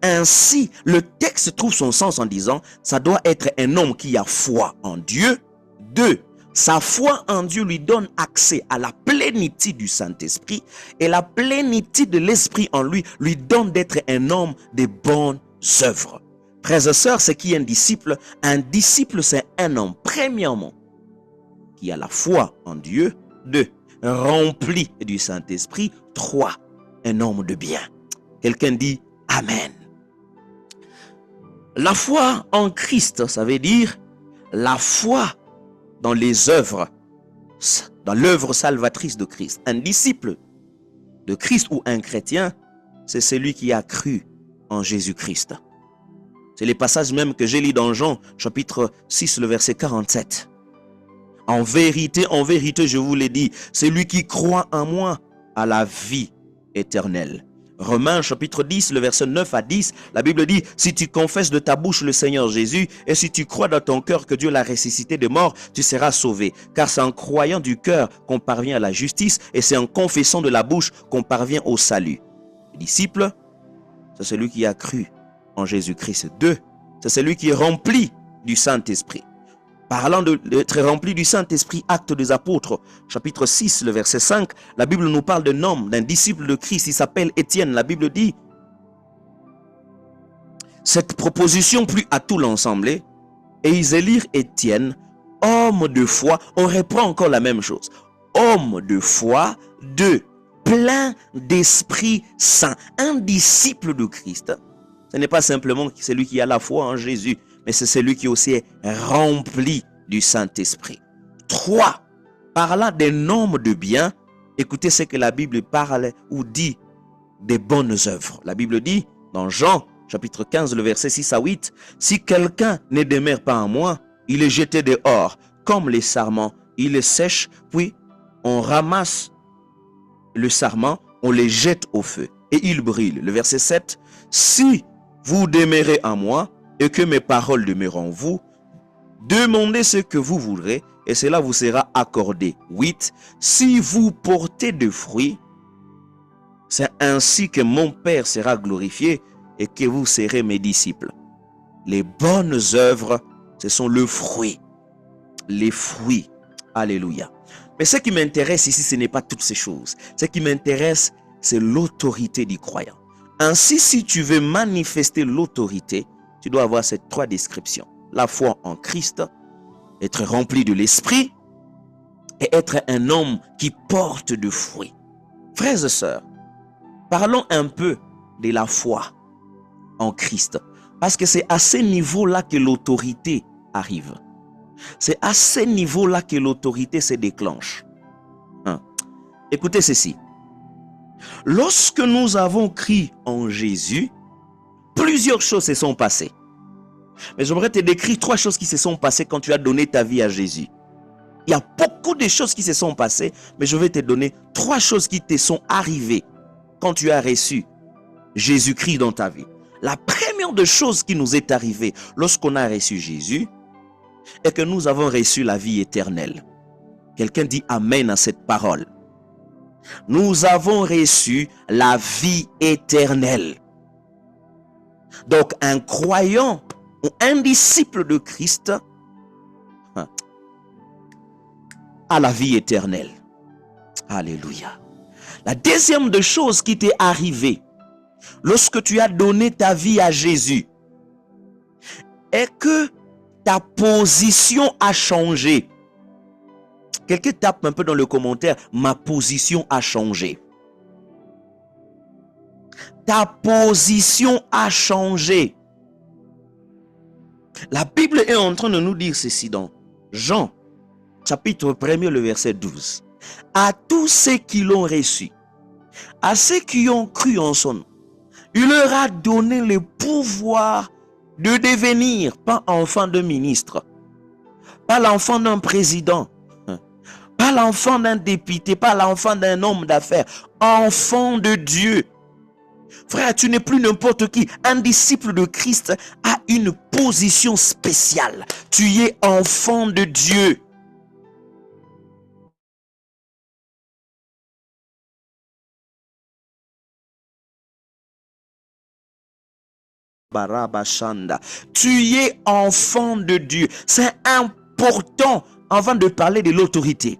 Ainsi, le texte trouve son sens en disant, ça doit être un homme qui a foi en Dieu. 2, sa foi en Dieu lui donne accès à la plénitude du Saint-Esprit. Et la plénitude de l'Esprit en lui donne d'être un homme de bonnes œuvres. Frères et sœurs, c'est qui est un disciple? Un disciple, c'est un homme, premièrement, qui a la foi en Dieu. 2, rempli du Saint-Esprit. 3, un homme de bien. Quelqu'un dit Amen. La foi en Christ, ça veut dire la foi dans les œuvres, dans l'œuvre salvatrice de Christ. Un disciple de Christ ou un chrétien, c'est celui qui a cru en Jésus-Christ. C'est les passages même que j'ai lu dans Jean, chapitre 6, le verset 47. En vérité, je vous l'ai dit, celui qui croit en moi a la vie éternelle. Romains chapitre 10, le verset 9 à 10, la Bible dit, si tu confesses de ta bouche le Seigneur Jésus, et si tu crois dans ton cœur que Dieu l'a ressuscité de mort, tu seras sauvé. Car c'est en croyant du cœur qu'on parvient à la justice, et c'est en confessant de la bouche qu'on parvient au salut. Le disciple, c'est celui qui a cru en Jésus-Christ. 2, c'est celui qui est rempli du Saint-Esprit. Parlant d'être rempli du Saint-Esprit, Actes des Apôtres, chapitre 6, le verset 5, la Bible nous parle d'un homme, d'un disciple de Christ, il s'appelle Étienne. La Bible dit, cette proposition plut à tout l'ensemble, et ils élirent Étienne, homme de foi. On reprend encore la même chose. Homme de foi, 2, plein d'Esprit Saint. Un disciple de Christ, ce n'est pas simplement celui qui a la foi en Jésus, mais c'est celui qui aussi est rempli du Saint-Esprit. 3, parlant d'un homme de bien, écoutez ce que la Bible parle ou dit des bonnes œuvres. La Bible dit dans Jean chapitre 15, le verset 6 à 8, si quelqu'un ne demeure pas en moi, il est jeté dehors comme les sarments, il les sèche, puis on ramasse le sarment, on les jette au feu et il brûle. Le verset 7, si vous demeurez en moi et que mes paroles demeurent en vous, demandez ce que vous voudrez et cela vous sera accordé. 8, si vous portez de fruits, c'est ainsi que mon Père sera glorifié et que vous serez mes disciples. Les bonnes œuvres, ce sont le fruit. Les fruits. Alléluia. Mais ce qui m'intéresse ici, ce n'est pas toutes ces choses. Ce qui m'intéresse, c'est l'autorité du croyant. Ainsi, si tu veux manifester l'autorité, tu dois avoir ces 3 descriptions. La foi en Christ, être rempli de l'Esprit et être un homme qui porte de fruits. Frères et sœurs, parlons un peu de la foi. en Christ. Parce que c'est à ce niveau-là que l'autorité arrive. C'est à ce niveau-là que l'autorité se déclenche. Hein? Écoutez ceci. Lorsque nous avons cru en Jésus, plusieurs choses se sont passées. Mais j'aimerais te décrire 3 choses qui se sont passées quand tu as donné ta vie à Jésus. Il y a beaucoup de choses qui se sont passées, mais je vais te donner 3 choses qui te sont arrivées quand tu as reçu Jésus-Christ dans ta vie. La première des choses qui nous est arrivée lorsqu'on a reçu Jésus est que nous avons reçu la vie éternelle. Quelqu'un dit Amen à cette parole. Nous avons reçu la vie éternelle. Donc un croyant ou un disciple de Christ a la vie éternelle. Alléluia. La deuxième des choses qui t'est arrivée lorsque tu as donné ta vie à Jésus est que ta position a changé. Quelqu'un tape un peu dans le commentaire, ma position a changé. Ta position a changé. La Bible est en train de nous dire ceci dans Jean, chapitre 1er, le verset 12. À tous ceux qui l'ont reçu, à ceux qui ont cru en son nom, il leur a donné le pouvoir de devenir, pas enfant de ministre, pas l'enfant d'un président, pas l'enfant d'un député, pas l'enfant d'un homme d'affaires, enfant de Dieu. Frère, tu n'es plus n'importe qui. Un disciple de Christ a une position spéciale. Tu es enfant de Dieu. Tu es enfant de Dieu. C'est important avant de parler de l'autorité.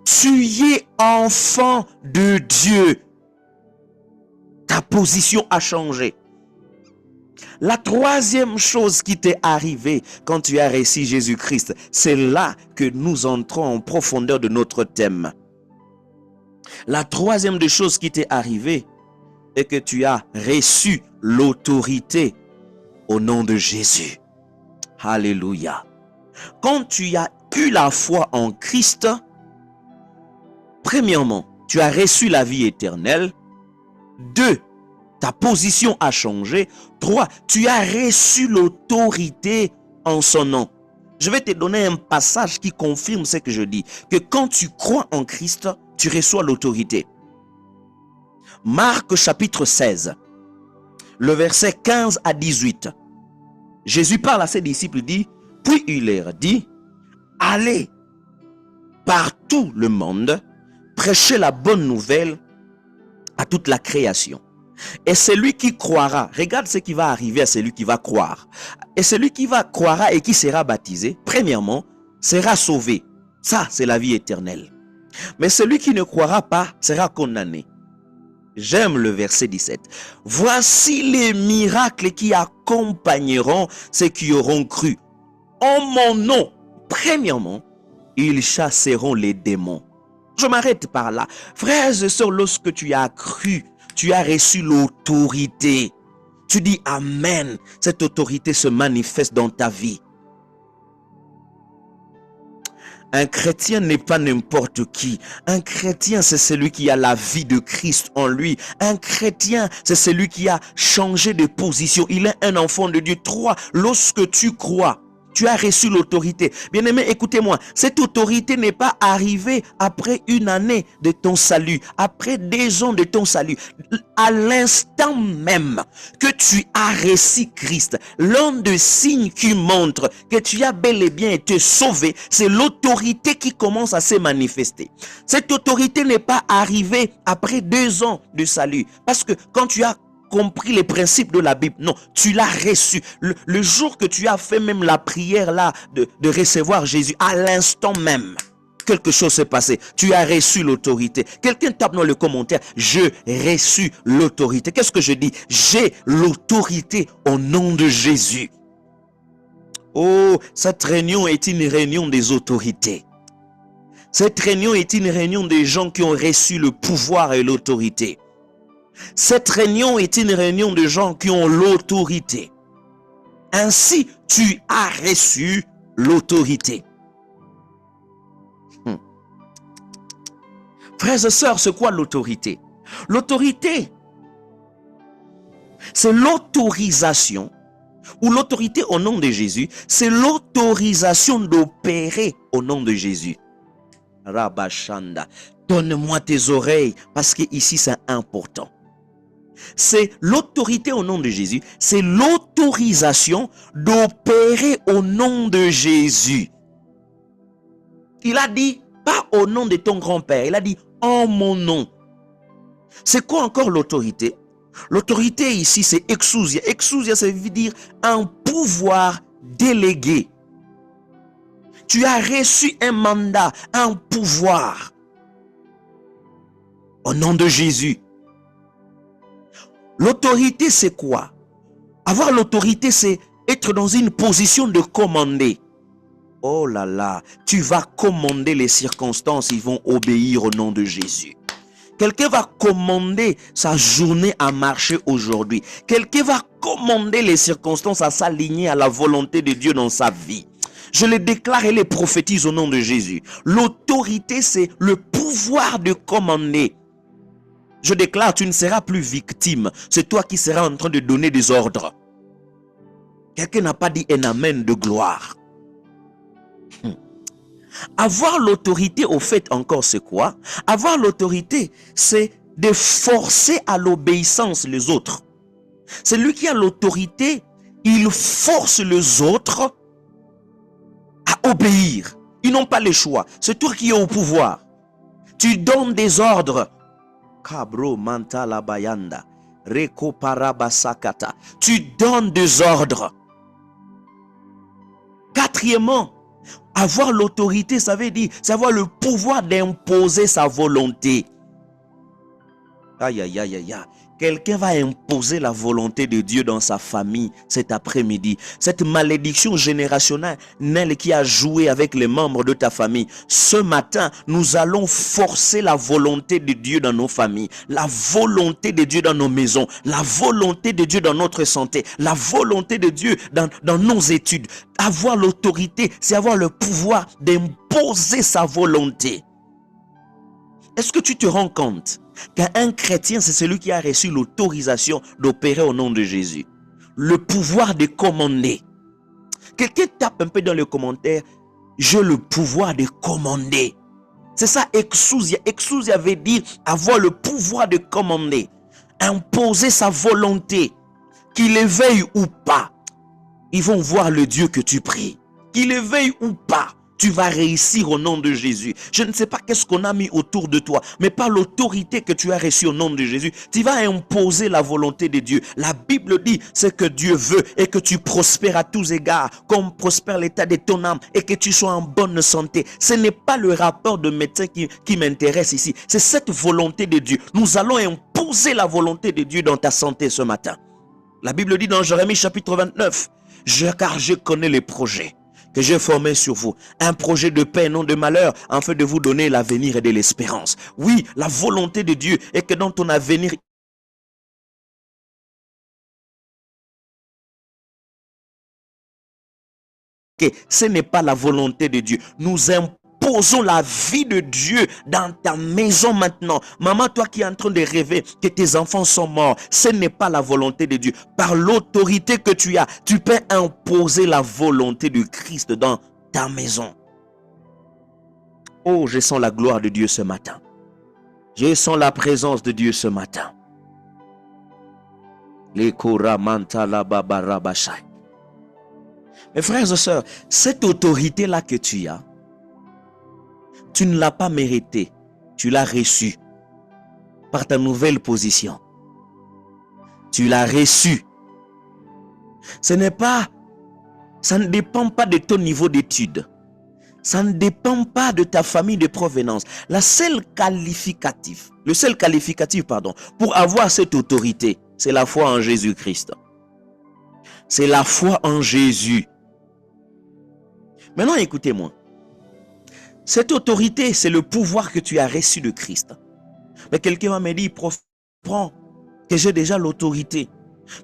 Tu es enfant de Dieu. Ta position a changé. La troisième chose qui t'est arrivée quand tu as reçu Jésus-Christ, c'est là que nous entrons en profondeur de notre thème. La troisième des choses qui t'est arrivée est que tu as reçu l'autorité au nom de Jésus. Alléluia. Quand tu as eu la foi en Christ, premièrement, tu as reçu la vie éternelle. 2, ta position a changé. 3, tu as reçu l'autorité en son nom. Je vais te donner un passage qui confirme ce que je dis. Que quand tu crois en Christ, tu reçois l'autorité. Marc chapitre 16, le verset 15 à 18. Jésus parle à ses disciples, dit, puis il leur dit, allez par tout le monde, prêchez la bonne nouvelle à toute la création. Et celui qui croira, regarde ce qui va arriver à celui qui va croire. Et celui qui va croira et qui sera baptisé, premièrement, sera sauvé. Ça, c'est la vie éternelle. Mais celui qui ne croira pas sera condamné. J'aime le verset 17. Voici les miracles qui accompagneront ceux qui auront cru. En mon nom, premièrement, ils chasseront les démons. Je m'arrête par là. Frères et sœurs, lorsque tu as cru, tu as reçu l'autorité. Tu dis Amen. Cette autorité se manifeste dans ta vie. Un chrétien n'est pas n'importe qui. Un chrétien, c'est celui qui a la vie de Christ en lui. Un chrétien, c'est celui qui a changé de position. Il est un enfant de Dieu. 3, lorsque tu crois, tu as reçu l'autorité. Bien-aimé, écoutez-moi. Cette autorité n'est pas arrivée après une année de ton salut, après 2 ans de ton salut. À l'instant même que tu as reçu Christ, l'un des signes qui montre que tu as bel et bien été sauvé, c'est l'autorité qui commence à se manifester. Cette autorité n'est pas arrivée après 2 ans de salut. Parce que quand tu as compris les principes de la Bible, non, tu l'as reçu. Le jour que tu as fait même la prière là de recevoir Jésus, à l'instant même, quelque chose s'est passé. Tu as reçu l'autorité. Quelqu'un tape dans le commentaire, je reçu l'autorité. Qu'est-ce que je dis? J'ai l'autorité au nom de Jésus. Oh, cette réunion est une réunion des autorités. Cette réunion est une réunion des gens qui ont reçu le pouvoir et l'autorité. Cette réunion est une réunion de gens qui ont l'autorité. Ainsi, tu as reçu l'autorité. Frères et sœurs, c'est quoi l'autorité? L'autorité, c'est l'autorisation, ou l'autorité au nom de Jésus, c'est l'autorisation d'opérer au nom de Jésus. Rabashanda, donne-moi tes oreilles, parce que ici c'est important. C'est l'autorité au nom de Jésus, c'est l'autorisation d'opérer au nom de Jésus. Il a dit, pas au nom de ton grand-père, il a dit en mon nom. C'est quoi encore l'autorité? L'autorité ici, c'est exousia. Exousia, ça veut dire un pouvoir délégué. Tu as reçu un mandat, un pouvoir. Au nom de Jésus. L'autorité, c'est quoi? Avoir l'autorité, c'est être dans une position de commander. Oh là là, tu vas commander les circonstances, ils vont obéir au nom de Jésus. Quelqu'un va commander sa journée à marcher aujourd'hui. Quelqu'un va commander les circonstances à s'aligner à la volonté de Dieu dans sa vie. Je les déclare et les prophétise au nom de Jésus. L'autorité, c'est le pouvoir de commander. Je déclare, tu ne seras plus victime. C'est toi qui seras en train de donner des ordres. Quelqu'un n'a pas dit un amen de gloire. Avoir l'autorité, au fait, encore, c'est quoi? Avoir l'autorité, c'est de forcer à l'obéissance les autres. Celui qui a l'autorité, il force les autres à obéir. Ils n'ont pas le choix. C'est toi qui es au pouvoir. Tu donnes des ordres. Kabro mantala bayanda. Reko parabasakata. Tu donnes des ordres. Quatrièmement, avoir l'autorité, ça veut dire, c'est avoir le pouvoir d'imposer sa volonté. Aïe, aïe, aïe, aïe, aïe. Quelqu'un va imposer la volonté de Dieu dans sa famille cet après-midi. Cette malédiction générationnelle qui a joué avec les membres de ta famille. Ce matin, nous allons forcer la volonté de Dieu dans nos familles. La volonté de Dieu dans nos maisons. La volonté de Dieu dans notre santé. La volonté de Dieu dans nos études. Avoir l'autorité, c'est avoir le pouvoir d'imposer sa volonté. Est-ce que tu te rends compte qu'un chrétien, c'est celui qui a reçu l'autorisation d'opérer au nom de Jésus? Le pouvoir de commander. Quelqu'un tape un peu dans le commentaire, j'ai le pouvoir de commander. C'est ça, exousia. Exousia veut dire avoir le pouvoir de commander. Imposer sa volonté. Qu'il éveille ou pas, ils vont voir le Dieu que tu pries. Qu'il éveille ou pas, tu vas réussir au nom de Jésus. Je ne sais pas qu'est-ce qu'on a mis autour de toi, mais par l'autorité que tu as reçue au nom de Jésus, tu vas imposer la volonté de Dieu. La Bible dit, c'est que Dieu veut et que tu prospères à tous égards, comme prospère l'état de ton âme et que tu sois en bonne santé. Ce n'est pas le rapport de médecin qui m'intéresse ici. C'est cette volonté de Dieu. Nous allons imposer la volonté de Dieu dans ta santé ce matin. La Bible dit dans Jérémie chapitre 29, car je connais les projets que j'ai formé sur vous, un projet de paix, non de malheur, afin de vous donner l'avenir et de l'espérance. Oui, la volonté de Dieu est que dans ton avenir, ce n'est pas la volonté de Dieu. Nous imposons la vie de Dieu dans ta maison maintenant. Maman, toi qui es en train de rêver que tes enfants sont morts, ce n'est pas la volonté de Dieu. Par l'autorité que tu as, tu peux imposer la volonté du Christ dans ta maison. Oh, je sens la gloire de Dieu ce matin. Je sens la présence de Dieu ce matin. Les koramantala babarabashai. Mes frères et sœurs, cette autorité-là que tu as, tu ne l'as pas méritée, tu l'as reçue par ta nouvelle position. Tu l'as reçue. Ça ne dépend pas de ton niveau d'études. Ça ne dépend pas de ta famille de provenance. Le seul qualificatif, pour avoir cette autorité, c'est la foi en Jésus-Christ. C'est la foi en Jésus. Maintenant, écoutez-moi. Cette autorité, c'est le pouvoir que tu as reçu de Christ. Mais quelqu'un va me dire, prends, que j'ai déjà l'autorité.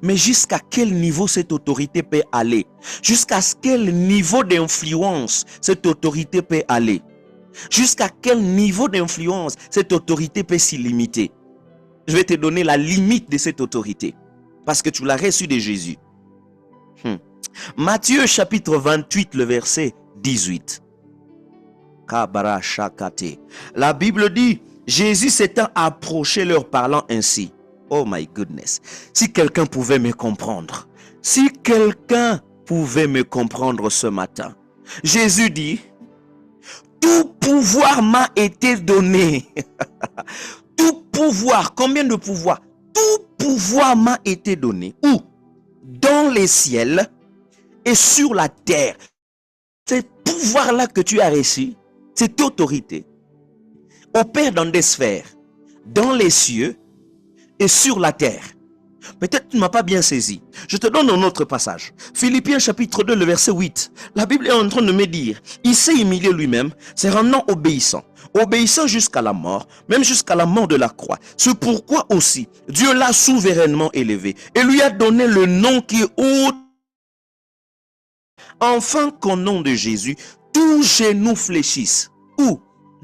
Mais jusqu'à quel niveau cette autorité peut aller? Jusqu'à quel niveau d'influence cette autorité peut aller? Jusqu'à quel niveau d'influence cette autorité peut s'y limiter? Je vais te donner la limite de cette autorité. Parce que tu l'as reçu de Jésus. Matthieu chapitre 28, le verset 18. La Bible dit, Jésus s'étant approché leur parlant ainsi. Oh my goodness. Si quelqu'un pouvait me comprendre. Si quelqu'un pouvait me comprendre ce matin. Jésus dit, tout pouvoir m'a été donné. Tout pouvoir. Combien de pouvoir? Tout pouvoir m'a été donné. Où? Dans les ciels et sur la terre. Ce pouvoir-là que tu as reçu, cette autorité, opère dans des sphères, dans les cieux et sur la terre. Peut-être tu ne m'as pas bien saisi. Je te donne un autre passage. Philippiens chapitre 2, le verset 8. La Bible est en train de me dire, il s'est humilié lui-même, se rendant obéissant. Obéissant jusqu'à la mort, même jusqu'à la mort de la croix. C'est pourquoi aussi, Dieu l'a souverainement élevé et lui a donné le nom qui est haut. Enfin qu'au nom de Jésus, tous genoux fléchissent. Où?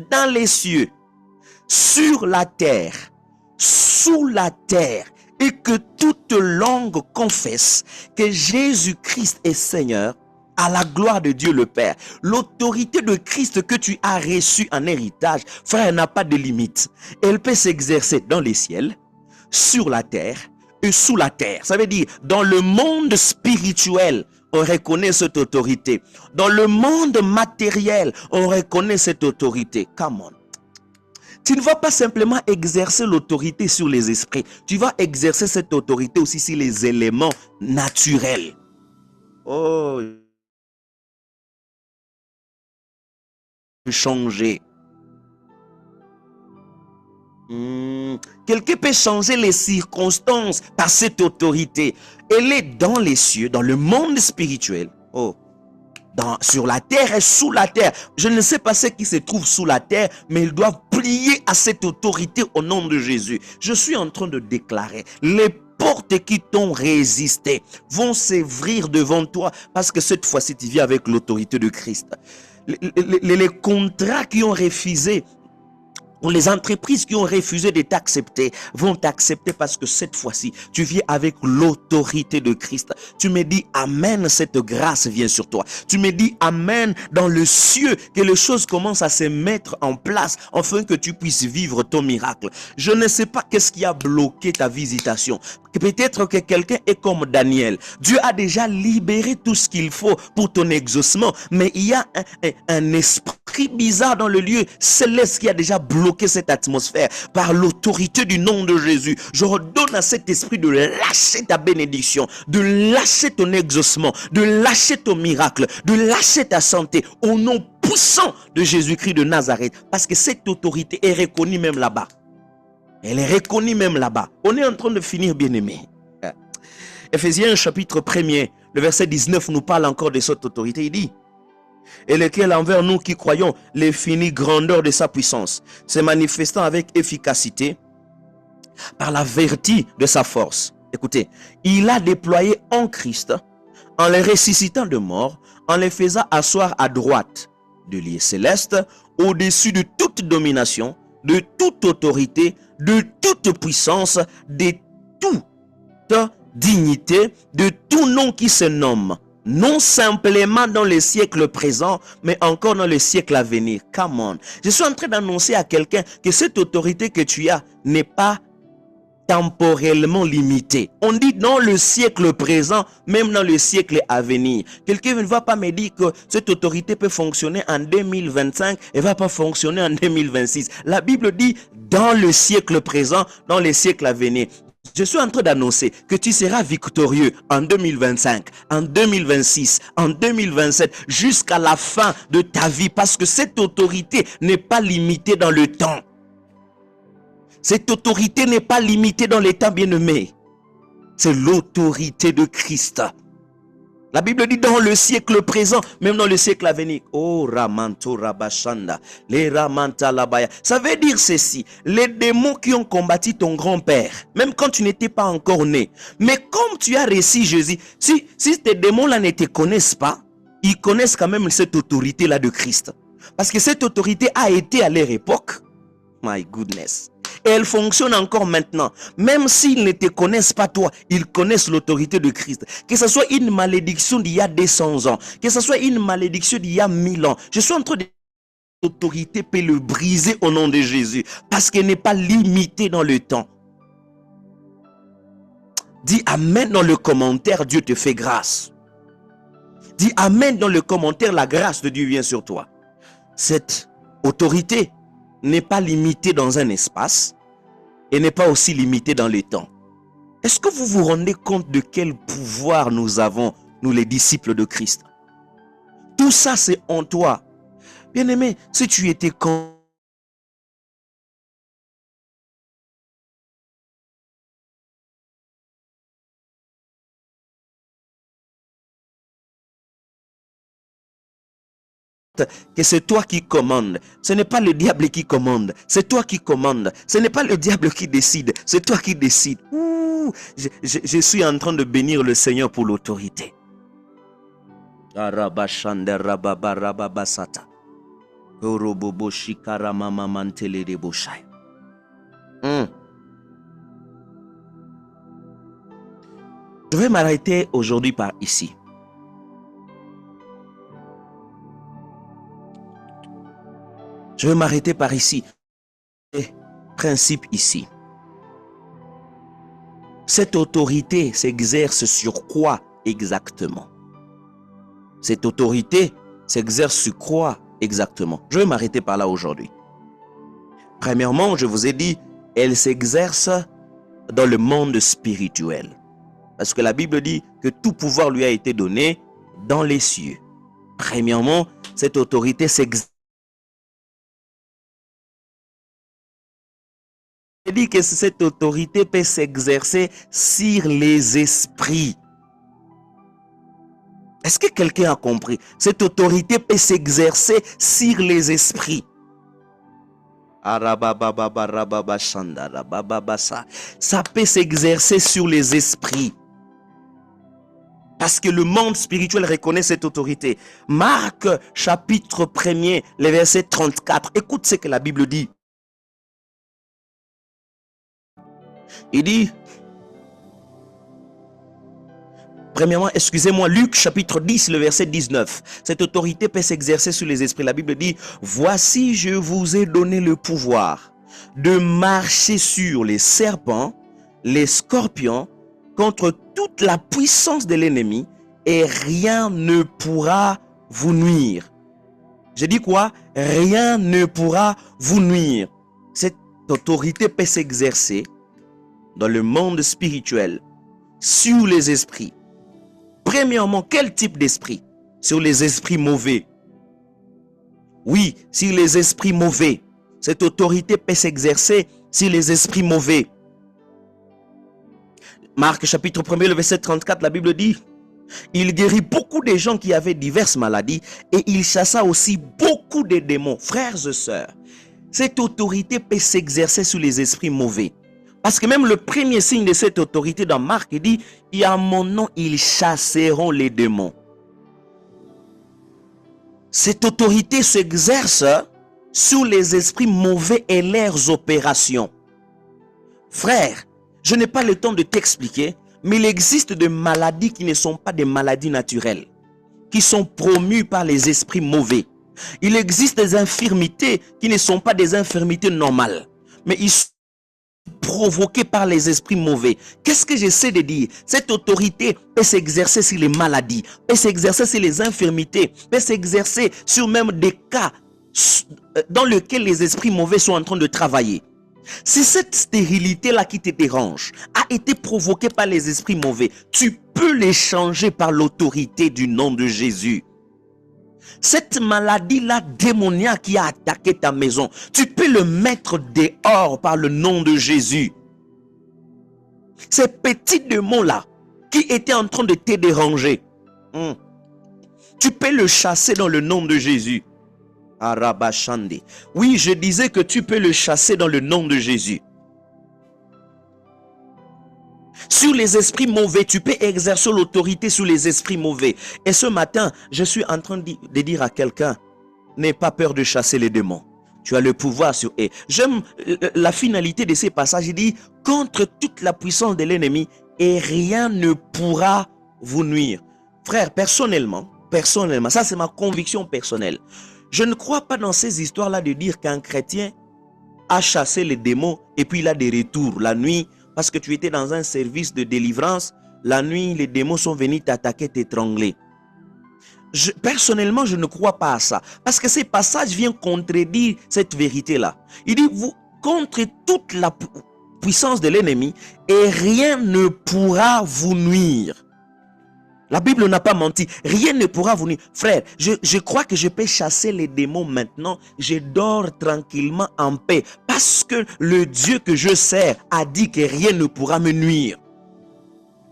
Dans les cieux, sur la terre, sous la terre, et que toute langue confesse que Jésus-Christ est Seigneur, à la gloire de Dieu le Père. L'autorité de Christ que tu as reçue en héritage, frère, n'a pas de limite. Elle peut s'exercer dans les ciels, sur la terre et sous la terre. Ça veut dire, dans le monde spirituel, on reconnaît cette autorité. Dans le monde matériel, on reconnaît cette autorité. Come on. Tu ne vas pas simplement exercer l'autorité sur les esprits. Tu vas exercer cette autorité aussi sur les éléments naturels. Oh, changer. Quelqu'un peut changer les circonstances par cette autorité. Elle est dans les cieux, dans le monde spirituel. Oh, sur la terre et sous la terre. Je ne sais pas ce qui se trouve sous la terre, mais ils doivent plier à cette autorité au nom de Jésus. Je suis en train de déclarer, les portes qui t'ont résisté vont s'ouvrir devant toi parce que cette fois-ci, tu viens avec l'autorité de Christ. Les contrats qui ont refusé, ou les entreprises qui ont refusé de t'accepter vont t'accepter parce que cette fois-ci, tu viens avec l'autorité de Christ. Tu me dis Amen, cette grâce vient sur toi. Tu me dis Amen dans le ciel, que les choses commencent à se mettre en place afin que tu puisses vivre ton miracle. Je ne sais pas qu'est-ce qui a bloqué ta visitation. Peut-être que quelqu'un est comme Daniel. Dieu a déjà libéré tout ce qu'il faut pour ton exaucement, mais il y a un esprit bizarre dans le lieu céleste qui a déjà bloqué cette atmosphère par l'autorité du nom de Jésus. Je redonne à cet esprit de lâcher ta bénédiction, de lâcher ton exaucement, de lâcher ton miracle, de lâcher ta santé au nom puissant de Jésus-Christ de Nazareth, parce que cette autorité est reconnue même là-bas. Elle est reconnue même là-bas. On est en train de finir, bien-aimé. Ephésiens chapitre 1er, le verset 19 nous parle encore de cette autorité. Il dit, et lequel envers nous qui croyons l'infinie grandeur de sa puissance, se manifestant avec efficacité par la vertu de sa force. Écoutez, il a déployé en Christ, en les ressuscitant de mort, en les faisant asseoir à droite de lieux célestes, au-dessus de toute domination, de toute autorité, de toute puissance, de toute dignité, de tout nom qui se nomme, non simplement dans le siècle présent, mais encore dans le siècle à venir. Come on. Je suis en train d'annoncer à quelqu'un que cette autorité que tu as n'est pas temporellement limitée. On dit dans le siècle présent, même dans le siècle à venir. Quelqu'un ne va pas me dire que cette autorité peut fonctionner en 2025 et ne va pas fonctionner en 2026. La Bible dit dans le siècle présent, dans le siècle à venir. Je suis en train d'annoncer que tu seras victorieux en 2025, en 2026, en 2027, jusqu'à la fin de ta vie, parce que cette autorité n'est pas limitée dans le temps. Cette autorité n'est pas limitée dans les temps, bien-aimés. C'est l'autorité de Christ. La Bible dit dans le siècle présent, même dans le siècle à venir. Oh, Ramanto Rabashanda, les Ramanta Labaya. Ça veut dire ceci. Les démons qui ont combattu ton grand-père, même quand tu n'étais pas encore né. Mais comme tu as reçu Jésus, si tes démons-là ne te connaissent pas, ils connaissent quand même cette autorité-là de Christ. Parce que cette autorité a été à leur époque. My goodness. Et elle fonctionne encore maintenant. Même s'ils ne te connaissent pas toi, ils connaissent l'autorité de Christ. Que ce soit une malédiction d'il y a 200 ans, que ce soit une malédiction d'il y a 1000 ans. Je suis en train de... L'autorité peut le briser au nom de Jésus. Parce qu'elle n'est pas limitée dans le temps. Dis Amen dans le commentaire, Dieu te fait grâce. Dis Amen dans le commentaire, la grâce de Dieu vient sur toi. Cette autorité n'est pas limitée dans un espace et n'est pas aussi limitée dans le temps. Est-ce que vous vous rendez compte de quel pouvoir nous avons, nous les disciples de Christ? Tout ça, c'est en toi. Bien-aimé, si tu étais que c'est toi qui commandes. Ce n'est pas le diable qui commande. C'est toi qui commandes. Ce n'est pas le diable qui décide. C'est toi qui décides. Je suis en train de bénir le Seigneur pour l'autorité. Je vais m'arrêter aujourd'hui par ici. Je vais m'arrêter par ici. Principe ici. Cette autorité s'exerce sur quoi exactement? Cette autorité s'exerce sur quoi exactement? Je vais m'arrêter par là aujourd'hui. Premièrement, je vous ai dit, elle s'exerce dans le monde spirituel. Parce que la Bible dit que tout pouvoir lui a été donné dans les cieux. Premièrement, cette autorité s'exerce. Il dit que cette autorité peut s'exercer sur les esprits. Est-ce que quelqu'un a compris? Cette autorité peut s'exercer sur les esprits. Ça peut s'exercer sur les esprits. Parce que le monde spirituel reconnaît cette autorité. Marc chapitre 1er, le verset 34. Écoute ce que la Bible dit. Il dit, premièrement, excusez-moi, Luc chapitre 10, le verset 19. Cette autorité peut s'exercer sur les esprits. La Bible dit, voici, je vous ai donné le pouvoir de marcher sur les serpents, les scorpions, contre toute la puissance de l'ennemi, et rien ne pourra vous nuire. J'ai dit quoi? Rien ne pourra vous nuire. Cette autorité peut s'exercer dans le monde spirituel, sur les esprits. Premièrement, quel type d'esprit? Sur les esprits mauvais. Oui, sur les esprits mauvais. Cette autorité peut s'exercer sur les esprits mauvais. Marc chapitre 1er, le verset 34, la Bible dit, il guérit beaucoup de gens qui avaient diverses maladies et il chassa aussi beaucoup de démons. Frères et sœurs, cette autorité peut s'exercer sur les esprits mauvais. Parce que même le premier signe de cette autorité dans Marc, il dit, et à mon nom, ils chasseront les démons. Cette autorité s'exerce sur les esprits mauvais et leurs opérations. Frère, je n'ai pas le temps de t'expliquer, mais il existe des maladies qui ne sont pas des maladies naturelles, qui sont promues par les esprits mauvais. Il existe des infirmités qui ne sont pas des infirmités normales, mais ils sont provoqués par les esprits mauvais. Qu'est-ce que j'essaie de dire? Cette autorité peut s'exercer sur les maladies, peut s'exercer sur les infirmités, peut s'exercer sur même des cas dans lesquels les esprits mauvais sont en train de travailler. Si cette stérilité-là qui te dérange a été provoquée par les esprits mauvais, tu peux les changer par l'autorité du nom de Jésus. Cette maladie-là démoniaque qui a attaqué ta maison, tu peux le mettre dehors par le nom de Jésus. Ces petits démons-là qui étaient en train de te déranger, Tu peux le chasser dans le nom de Jésus. Arabashande. Oui, je disais que tu peux le chasser dans le nom de Jésus. Sur les esprits mauvais, tu peux exercer l'autorité sur les esprits mauvais. Et ce matin, je suis en train de dire à quelqu'un, n'aie pas peur de chasser les démons. Tu as le pouvoir sur eux. J'aime la finalité de ces passages. Il dit, contre toute la puissance de l'ennemi, et rien ne pourra vous nuire. Frère, personnellement, ça c'est ma conviction personnelle. Je ne crois pas dans ces histoires-là de dire qu'un chrétien a chassé les démons et puis il a des retours la nuit. Parce que tu étais dans un service de délivrance, la nuit, les démons sont venus t'attaquer, t'étrangler. Personnellement, je ne crois pas à ça. Parce que ces passages viennent contredire cette vérité-là. Il dit, vous, contre toute la puissance de l'ennemi, et rien ne pourra vous nuire. La Bible n'a pas menti. Rien ne pourra vous nuire. Frère, je crois que je peux chasser les démons maintenant. Je dors tranquillement en paix. Parce que le Dieu que je sers a dit que rien ne pourra me nuire.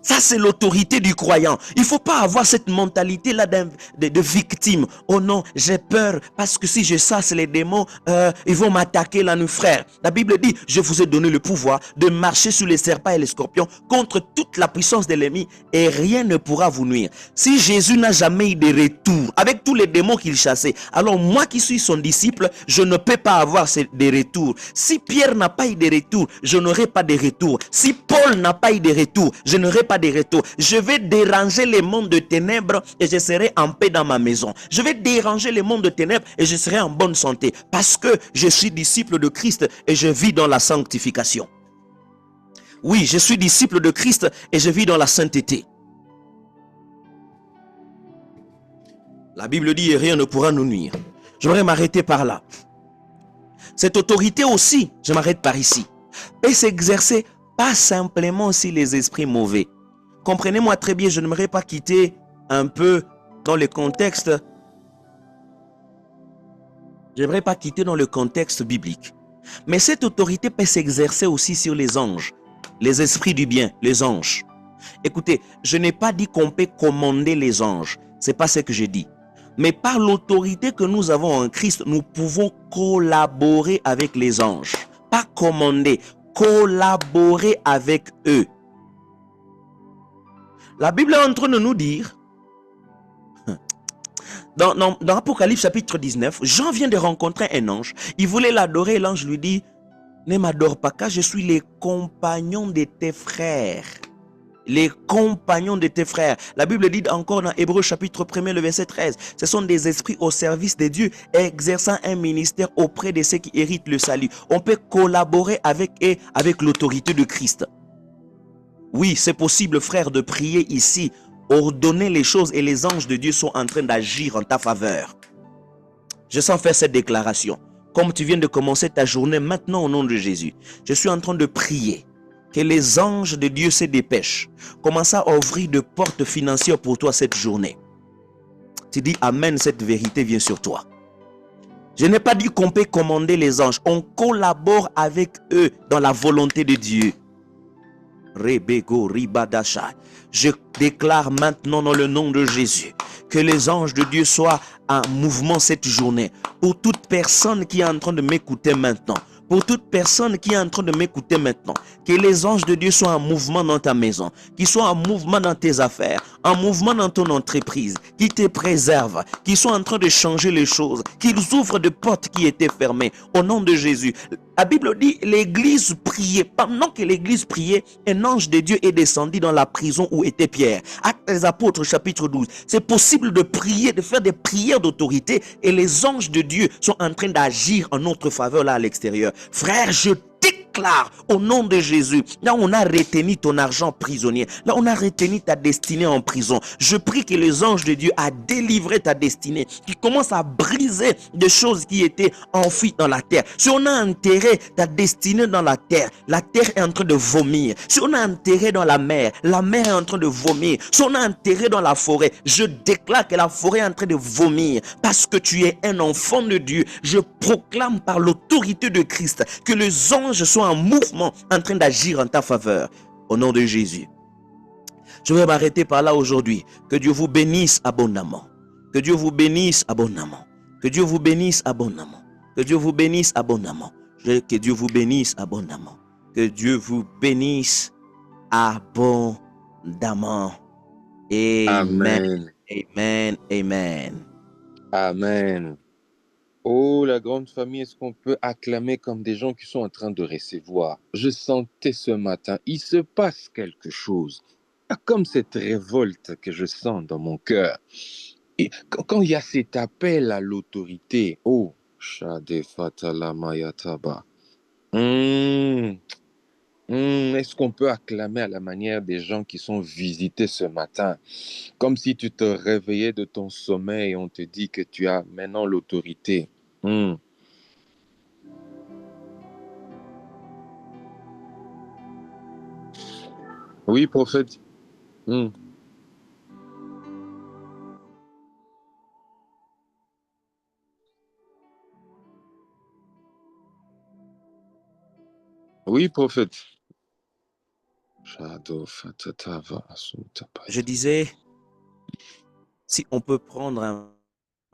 Ça, c'est l'autorité du croyant. Il ne faut pas avoir cette mentalité-là de victime. Oh non, j'ai peur parce que si je chasse les démons, ils vont m'attaquer là, nous frères. La Bible dit, je vous ai donné le pouvoir de marcher sur les serpents et les scorpions contre toute la puissance de l'ennemi et rien ne pourra vous nuire. Si Jésus n'a jamais eu de retour avec tous les démons qu'il chassait, alors moi qui suis son disciple, je ne peux pas avoir des retours. Si Pierre n'a pas eu de retour, je n'aurai pas de retour. Si Paul n'a pas eu de retour, je n'aurai pas de retour. Je vais déranger les mondes de ténèbres et je serai en paix dans ma maison. Je vais déranger les mondes de ténèbres et je serai en bonne santé parce que je suis disciple de Christ et je vis dans la sanctification. Oui, je suis disciple de Christ et je vis dans la sainteté. La Bible dit et rien ne pourra nous nuire. J'aimerais m'arrêter par là. Cette autorité aussi, je m'arrête par ici, peut s'exercer pas simplement sur les esprits mauvais. Comprenez-moi très bien, je n'aimerais pas quitter un peu dans le contexte. J'aimerais pas quitter dans le contexte biblique. Mais cette autorité peut s'exercer aussi sur les anges, les esprits du bien, les anges. Écoutez, je n'ai pas dit qu'on peut commander les anges. C'est pas ce que j'ai dit. Mais par l'autorité que nous avons en Christ, nous pouvons collaborer avec les anges. Pas commander, collaborer avec eux. La Bible est en train de nous dire, dans Apocalypse chapitre 19, Jean vient de rencontrer un ange. Il voulait l'adorer et l'ange lui dit, ne m'adore pas car je suis les compagnons de tes frères. Les compagnons de tes frères. La Bible dit encore dans Hébreux chapitre 1, le verset 13, ce sont des esprits au service de Dieu, exerçant un ministère auprès de ceux qui héritent le salut. On peut collaborer avec eux, avec l'autorité de Christ. Oui, c'est possible, frère, de prier ici, ordonner les choses et les anges de Dieu sont en train d'agir en ta faveur. Je sens faire cette déclaration. Comme tu viens de commencer ta journée maintenant au nom de Jésus, je suis en train de prier que les anges de Dieu se dépêchent. Commence à ouvrir de portes financières pour toi cette journée. Tu dis Amen, cette vérité vient sur toi. Je n'ai pas dit qu'on peut commander les anges. On collabore avec eux dans la volonté de Dieu. Je déclare maintenant dans le nom de Jésus que les anges de Dieu soient en mouvement cette journée. Pour toute personne qui est en train de m'écouter maintenant, pour toute personne qui est en train de m'écouter maintenant, que les anges de Dieu soient en mouvement dans ta maison, qu'ils soient en mouvement dans tes affaires, en mouvement dans ton entreprise, qu'ils te préservent, qu'ils soient en train de changer les choses, qu'ils ouvrent des portes qui étaient fermées, au nom de Jésus. La Bible dit, l'église priait. Pendant que l'église priait, un ange de Dieu est descendu dans la prison où était Pierre. Actes des Apôtres, chapitre 12. C'est possible de prier, de faire des prières d'autorité et les anges de Dieu sont en train d'agir en notre faveur là à l'extérieur. Frère, je déclare au nom de Jésus, là on a retenu ton argent prisonnier, là on a retenu ta destinée en prison, je prie que les anges de Dieu a délivré ta destinée, qui commence à briser des choses qui étaient enfouies dans la terre. Si on a enterré ta destinée dans la terre est en train de vomir. Si on a enterré dans la mer est en train de vomir. Si on a enterré dans la forêt, je déclare que la forêt est en train de vomir parce que tu es un enfant de Dieu. Je proclame par l'autorité de Christ que les anges sont en mouvement, en train d'agir en ta faveur. Au nom de Jésus. Je vais m'arrêter par là aujourd'hui. Que Dieu vous bénisse abondamment. Que Dieu vous bénisse abondamment. Que Dieu vous bénisse abondamment. Que Dieu vous bénisse abondamment. Que Dieu vous bénisse abondamment. Que Dieu vous bénisse abondamment. Amen. Amen. Amen. Amen. Oh, la grande famille, est-ce qu'on peut acclamer comme des gens qui sont en train de recevoir? Je sentais ce matin, il se passe quelque chose. Comme cette révolte que je sens dans mon cœur. Et quand il y a cet appel à l'autorité, oh, Shade Fatala Mayataba. Est-ce qu'on peut acclamer à la manière des gens qui sont visités ce matin? Comme si tu te réveillais de ton sommeil et on te dit que tu as maintenant l'autorité. Oui, prophète. Oui, prophète. Je disais, si on peut prendre en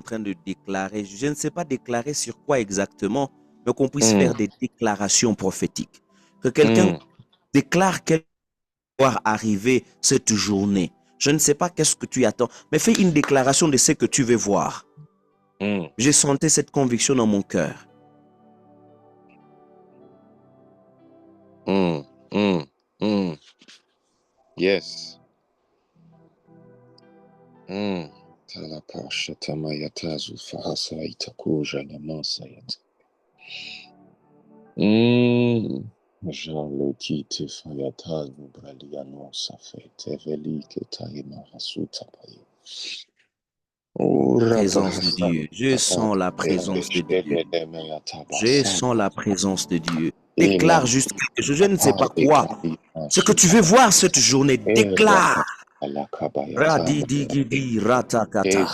train de déclarer, je ne sais pas déclarer sur quoi exactement, mais qu'on puisse faire des déclarations prophétiques. Que quelqu'un déclare qu'elle va arriver cette journée. Je ne sais pas qu'est-ce que tu attends, mais fais une déclaration de ce que tu veux voir. J'ai senti cette conviction dans mon cœur. Yes. Présence de Dieu. Je sens la présence de Dieu. Je sens la présence de Dieu. Déclare juste quelque chose. Je ne sais pas quoi. Ce que tu veux voir cette journée, déclare. Radidigidi ratakata.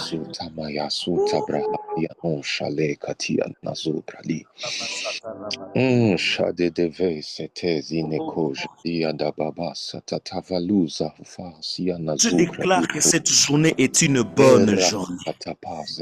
Je déclare que cette journée est une bonne journée.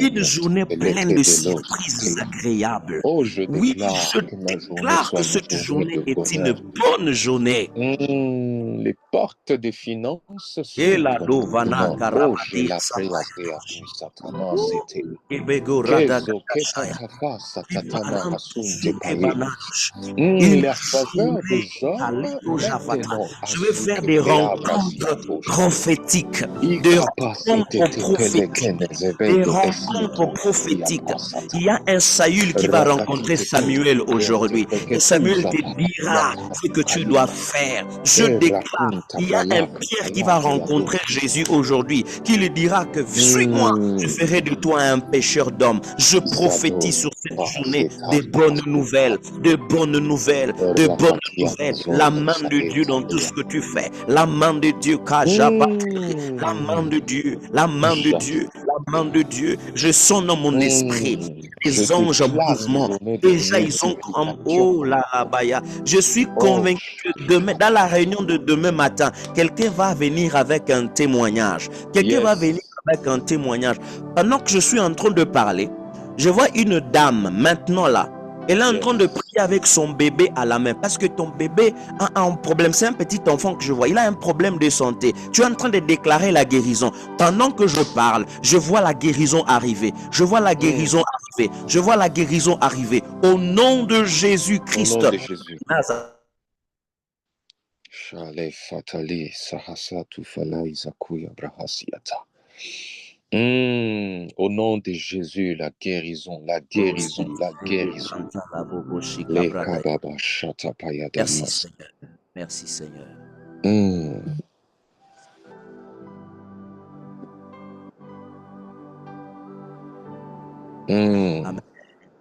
Une journée pleine de surprises agréables. Oui, je déclare que cette journée est une bonne journée. Les portes des finances sont la faveur des hommes maintenant. Je vais faire des rencontres prophétiques, des rencontres prophétiques. Il y a un Saül qui va rencontrer Samuel aujourd'hui. Et Samuel te dira ce que tu dois faire. Je déclare, il y a un Pierre qui va rencontrer Jésus aujourd'hui, qui lui dira que suis-moi, je ferai de toi un pêcheur d'hommes. Je prophétise sur cette journée des bonnes nouvelles, de bonnes nouvelles, de bonnes nouvelles. La main de Dieu dans tout ce que tu fais. La main de Dieu, la main de Dieu, la main de Dieu, la main de Dieu. Je sens dans mon esprit les anges en mouvement. Déjà, ils ont comme oh là là, baya. Je suis convaincu que demain, dans la réunion de demain matin, quelqu'un va venir avec un témoignage. Quelqu'un va venir avec un témoignage. Pendant que je suis en train de parler, je vois une dame maintenant là. Elle est en train de prier avec son bébé à la main parce que ton bébé a un problème. C'est un petit enfant que je vois. Il a un problème de santé. Tu es en train de déclarer la guérison. Pendant que je parle, je vois la guérison arriver. Je vois la guérison arriver. Je vois la guérison arriver. Au nom de Jésus-Christ. Au nom de Jésus. Shale fatali sahasatu falai zakuya brahasiata. Au nom de Jésus, la guérison, la guérison, la guérison. Merci Seigneur. Merci Seigneur. Amen.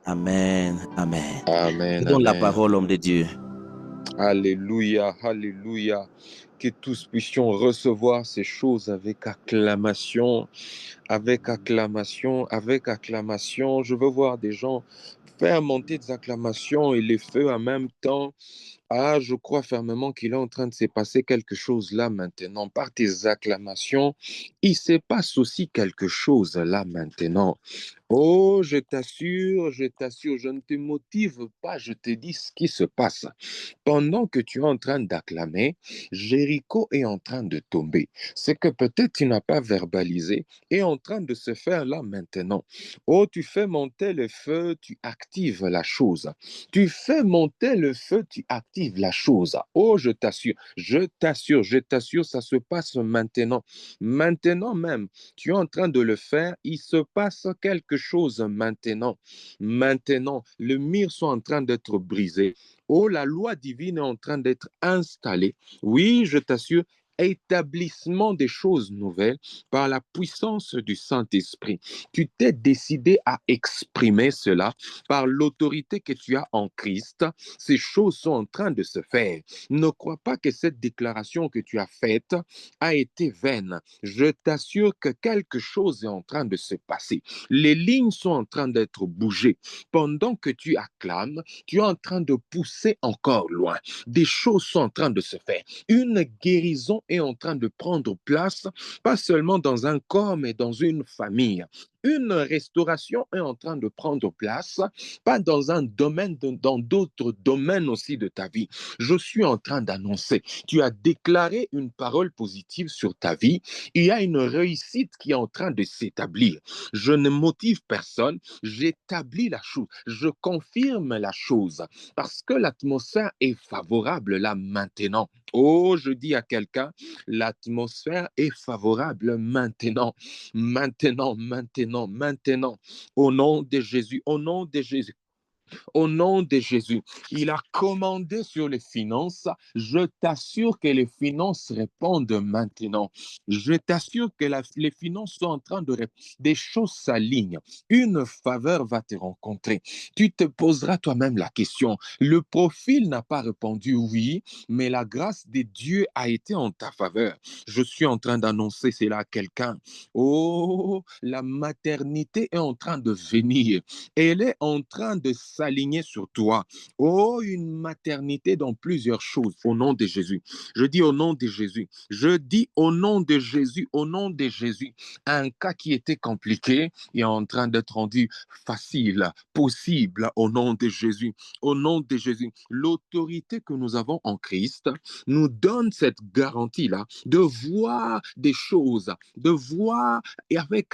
Amen. Amen. Amen. Je donne la parole, homme de Dieu. Alléluia, alléluia. Que tous puissions recevoir ces choses avec acclamation, avec acclamation, avec acclamation. Je veux voir des gens faire monter des acclamations et les feux en même temps. Ah, je crois fermement qu'il est en train de se passer quelque chose là maintenant. Par tes acclamations, il se passe aussi quelque chose là maintenant. Oh, je t'assure, je ne te motive pas, je te dis ce qui se passe. Pendant que tu es en train d'acclamer, Jéricho est en train de tomber. Ce que peut-être tu n'as pas verbalisé est en train de se faire là maintenant. Oh, tu fais monter le feu, tu actives la chose. Tu fais monter le feu, tu actives la chose. Oh, je t'assure, ça se passe maintenant. Maintenant même, tu es en train de le faire, il se passe quelque chose maintenant. Maintenant, les murs sont en train d'être brisés. Oh, la loi divine est en train d'être installée. Oui, je t'assure, établissement des choses nouvelles par la puissance du Saint-Esprit. Tu t'es décidé à exprimer cela par l'autorité que tu as en Christ. Ces choses sont en train de se faire. Ne crois pas que cette déclaration que tu as faite a été vaine. Je t'assure que quelque chose est en train de se passer. Les lignes sont en train d'être bougées. Pendant que tu acclames, tu es en train de pousser encore loin. Des choses sont en train de se faire. Une guérison est en train de prendre place, pas seulement dans un corps, mais dans une famille. Une restauration est en train de prendre place, pas dans un domaine, dans d'autres domaines aussi de ta vie. Je suis en train d'annoncer, tu as déclaré une parole positive sur ta vie, il y a une réussite qui est en train de s'établir. Je ne motive personne, j'établis la chose, je confirme la chose, parce que l'atmosphère est favorable là maintenant. Oh, je dis à quelqu'un, l'atmosphère est favorable maintenant, maintenant, au nom de Jésus, au nom de Jésus. Au nom de Jésus, il a commandé sur les finances. Je t'assure que les finances répondent maintenant. Je t'assure que les finances sont en train de répondre. Des choses s'alignent. Une faveur va te rencontrer. Tu te poseras toi-même la question. Le profil n'a pas répondu oui, mais la grâce de Dieu a été en ta faveur. Je suis en train d'annoncer cela à quelqu'un. Oh, la maternité est en train de venir. Elle est en train de s'aligner sur toi. Oh, une maternité dans plusieurs choses au nom de Jésus. Je dis au nom de Jésus. Je dis au nom de Jésus, au nom de Jésus. Un cas qui était compliqué est en train d'être rendu facile, possible au nom de Jésus. Au nom de Jésus. L'autorité que nous avons en Christ nous donne cette garantie-là de voir des choses, de voir et avec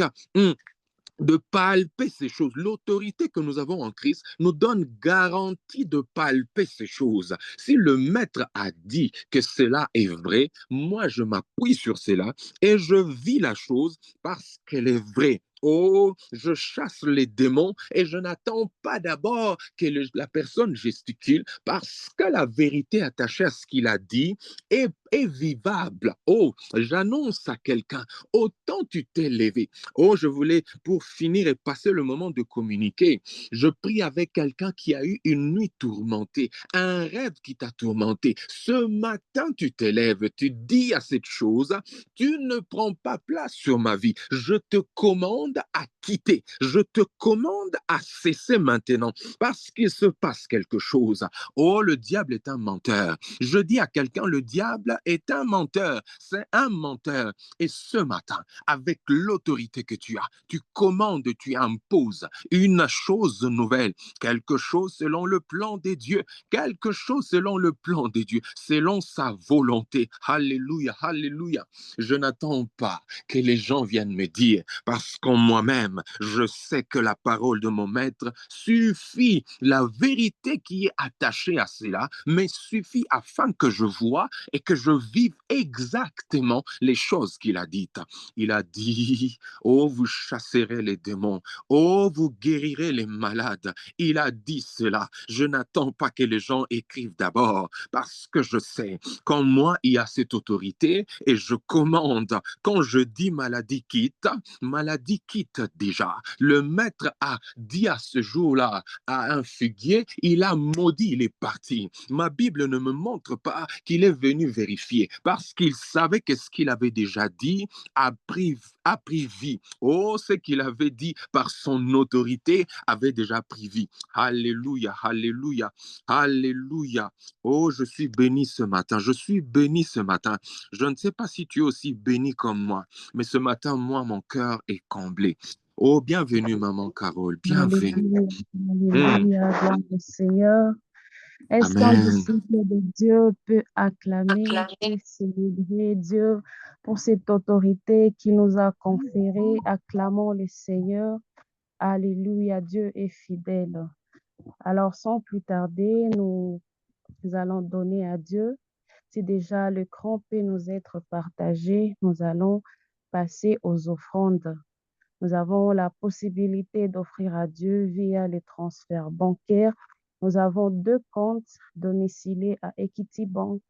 de palper ces choses. L'autorité que nous avons en Christ nous donne garantie de palper ces choses. Si le maître a dit que cela est vrai, moi je m'appuie sur cela et je vis la chose parce qu'elle est vraie. Oh, je chasse les démons et je n'attends pas d'abord que la personne gesticule parce que la vérité attachée à ce qu'il a dit est vivable. Oh, j'annonce à quelqu'un, autant tu t'es levé. Oh, je voulais, pour finir et passer le moment de communiquer, je prie avec quelqu'un qui a eu une nuit tourmentée, un rêve qui t'a tourmenté. Ce matin, tu t'élèves, tu dis à cette chose, tu ne prends pas place sur ma vie. Je te commande à quitter. Je te commande à cesser maintenant parce qu'il se passe quelque chose. Oh, le diable est un menteur. Je dis à quelqu'un, le diable est un menteur. C'est un menteur. Et ce matin, avec l'autorité que tu as, tu commandes, tu imposes une chose nouvelle, quelque chose selon le plan des dieux, quelque chose selon le plan des dieux, selon sa volonté. Alléluia, alléluia. Je n'attends pas que les gens viennent me dire, parce qu'en moi-même, je sais que la parole de mon maître suffit. La vérité qui est attachée à cela, mais suffit afin que je vois et que je vive exactement les choses qu'il a dites. Il a dit, oh, vous chasserez les démons, oh, vous guérirez les malades. Il a dit cela. Je n'attends pas que les gens écrivent d'abord, parce que je sais qu'en moi, il y a cette autorité et je commande. Quand je dis maladie quitte déjà. Le maître a dit à ce jour-là à un figuier, il a maudit, il est parti. Ma Bible ne me montre pas qu'il est venu vérifier vérifier parce qu'il savait que ce qu'il avait déjà dit a pris vie. Oh, ce qu'il avait dit par son autorité avait déjà pris vie. Alléluia, alléluia, alléluia. Oh, je suis béni ce matin. Je suis béni ce matin. Je ne sais pas si tu es aussi béni comme moi, mais ce matin, moi, mon cœur est comblé. Oh, bienvenue, maman Carole. Bienvenue. Alléluia, alléluia, gloire au Seigneur. Est-ce qu'un Amen. disciple de Dieu peut acclamer, peut célébrer Dieu pour cette autorité qu'il nous a conférée? Acclamons le Seigneur. Alléluia, Dieu est fidèle. Alors, sans plus tarder, nous allons donner à Dieu. Si déjà le cran peut nous être partagé, nous allons passer aux offrandes. Nous avons la possibilité d'offrir à Dieu via les transferts bancaires. Nous avons 2 comptes domiciliés à Equity Bank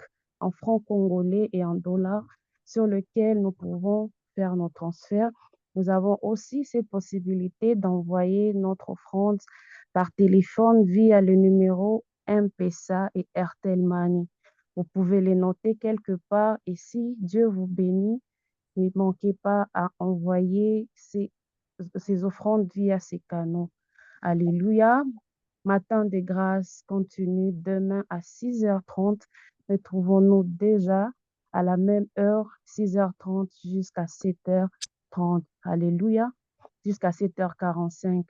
en francs congolais et en dollars sur lesquels nous pouvons faire nos transferts. Nous avons aussi cette possibilité d'envoyer notre offrande par téléphone via le numéro M-Pesa et Airtel Money. Vous pouvez les noter quelque part et si Dieu vous bénit, ne manquez pas à envoyer ces offrandes via ces canaux. Alléluia. Matin de grâce continue demain à 6h30. Retrouvons-nous déjà à la même heure, 6h30 jusqu'à 7h30. Alléluia. Jusqu'à 7h45.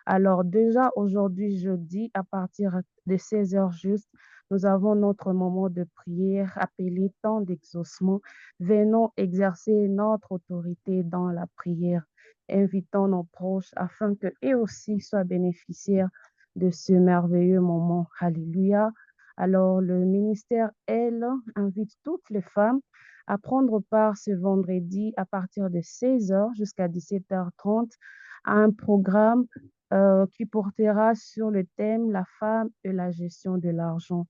Alors déjà aujourd'hui, jeudi, à partir de 16h juste, nous avons notre moment de prière appelé temps d'exaucement. Venons exercer notre autorité dans la prière. Invitons nos proches afin qu'eux aussi soient bénéficiaires de ce merveilleux moment. Alléluia. Alors, le ministère, elle, invite toutes les femmes à prendre part ce vendredi à partir de 16h jusqu'à 17h30 à un programme qui portera sur le thème La femme et la gestion de l'argent.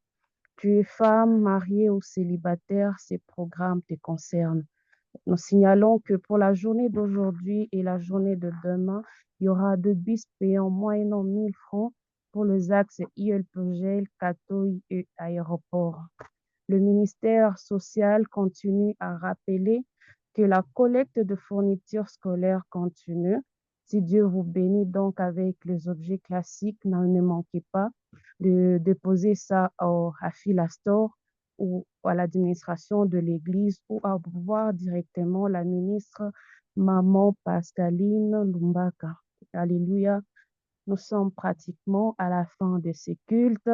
Tu es femme, mariée ou célibataire, ces programmes te concernent. Nous signalons que pour la journée d'aujourd'hui et la journée de demain, il y aura 2 bus payants moyennant 1000 francs pour les axes IEL-Pogel, Katoy et Aéroport. Le ministère social continue à rappeler que la collecte de fournitures scolaires continue. Si Dieu vous bénit donc avec les objets classiques, ne manquez pas de déposer ça à Philastor ou à l'administration de l'Église ou à voir directement la ministre Maman Pascaline Lumbaka. Alléluia. Nous sommes pratiquement à la fin de ces cultes.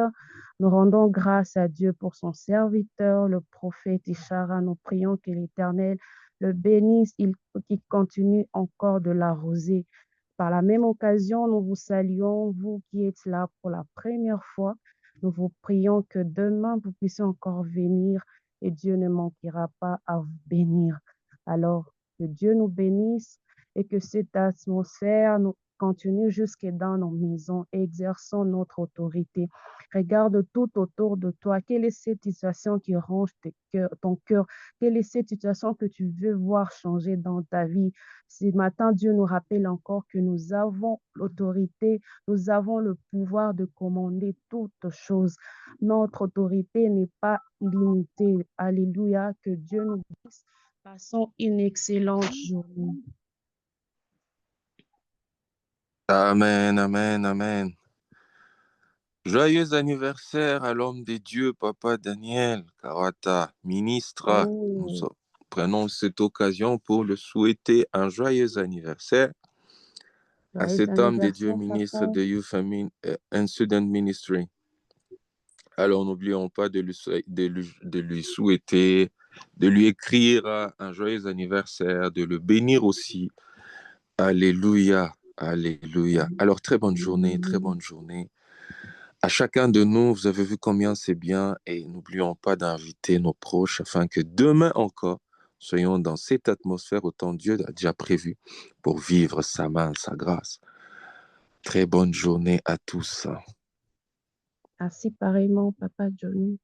Nous rendons grâce à Dieu pour son serviteur, le prophète Ishara. Nous prions que l'Éternel le bénisse, qu'il continue encore de l'arroser. Par la même occasion, nous vous saluons, vous qui êtes là pour la première fois. Nous vous prions que demain, vous puissiez encore venir et Dieu ne manquera pas à vous bénir. Alors, que Dieu nous bénisse et que cette atmosphère nous continue jusque dans nos maisons, exerçons notre autorité. Regarde tout autour de toi. Quelle est cette situation qui ronge ton cœur? Quelle est cette situation que tu veux voir changer dans ta vie? Ce matin, Dieu nous rappelle encore que nous avons l'autorité, nous avons le pouvoir de commander toutes choses. Notre autorité n'est pas limitée. Alléluia, que Dieu nous bénisse. Passons une excellente journée. Amen, amen, amen. Joyeux anniversaire à l'homme de Dieu, Papa Daniel Kawata, ministre. Nous prenons cette occasion pour le souhaiter un joyeux anniversaire à cet homme de Dieu, ministre de Youth and Student Ministry. Alors, n'oublions pas de lui souhaiter, de lui écrire un joyeux anniversaire, de le bénir aussi. Alléluia, alléluia. Alors, très bonne journée, très bonne journée. À chacun de nous, vous avez vu combien c'est bien et n'oublions pas d'inviter nos proches afin que demain encore, soyons dans cette atmosphère autant Dieu a déjà prévu pour vivre sa main, sa grâce. Très bonne journée à tous. Ainsi pareillement, Papa Johnny.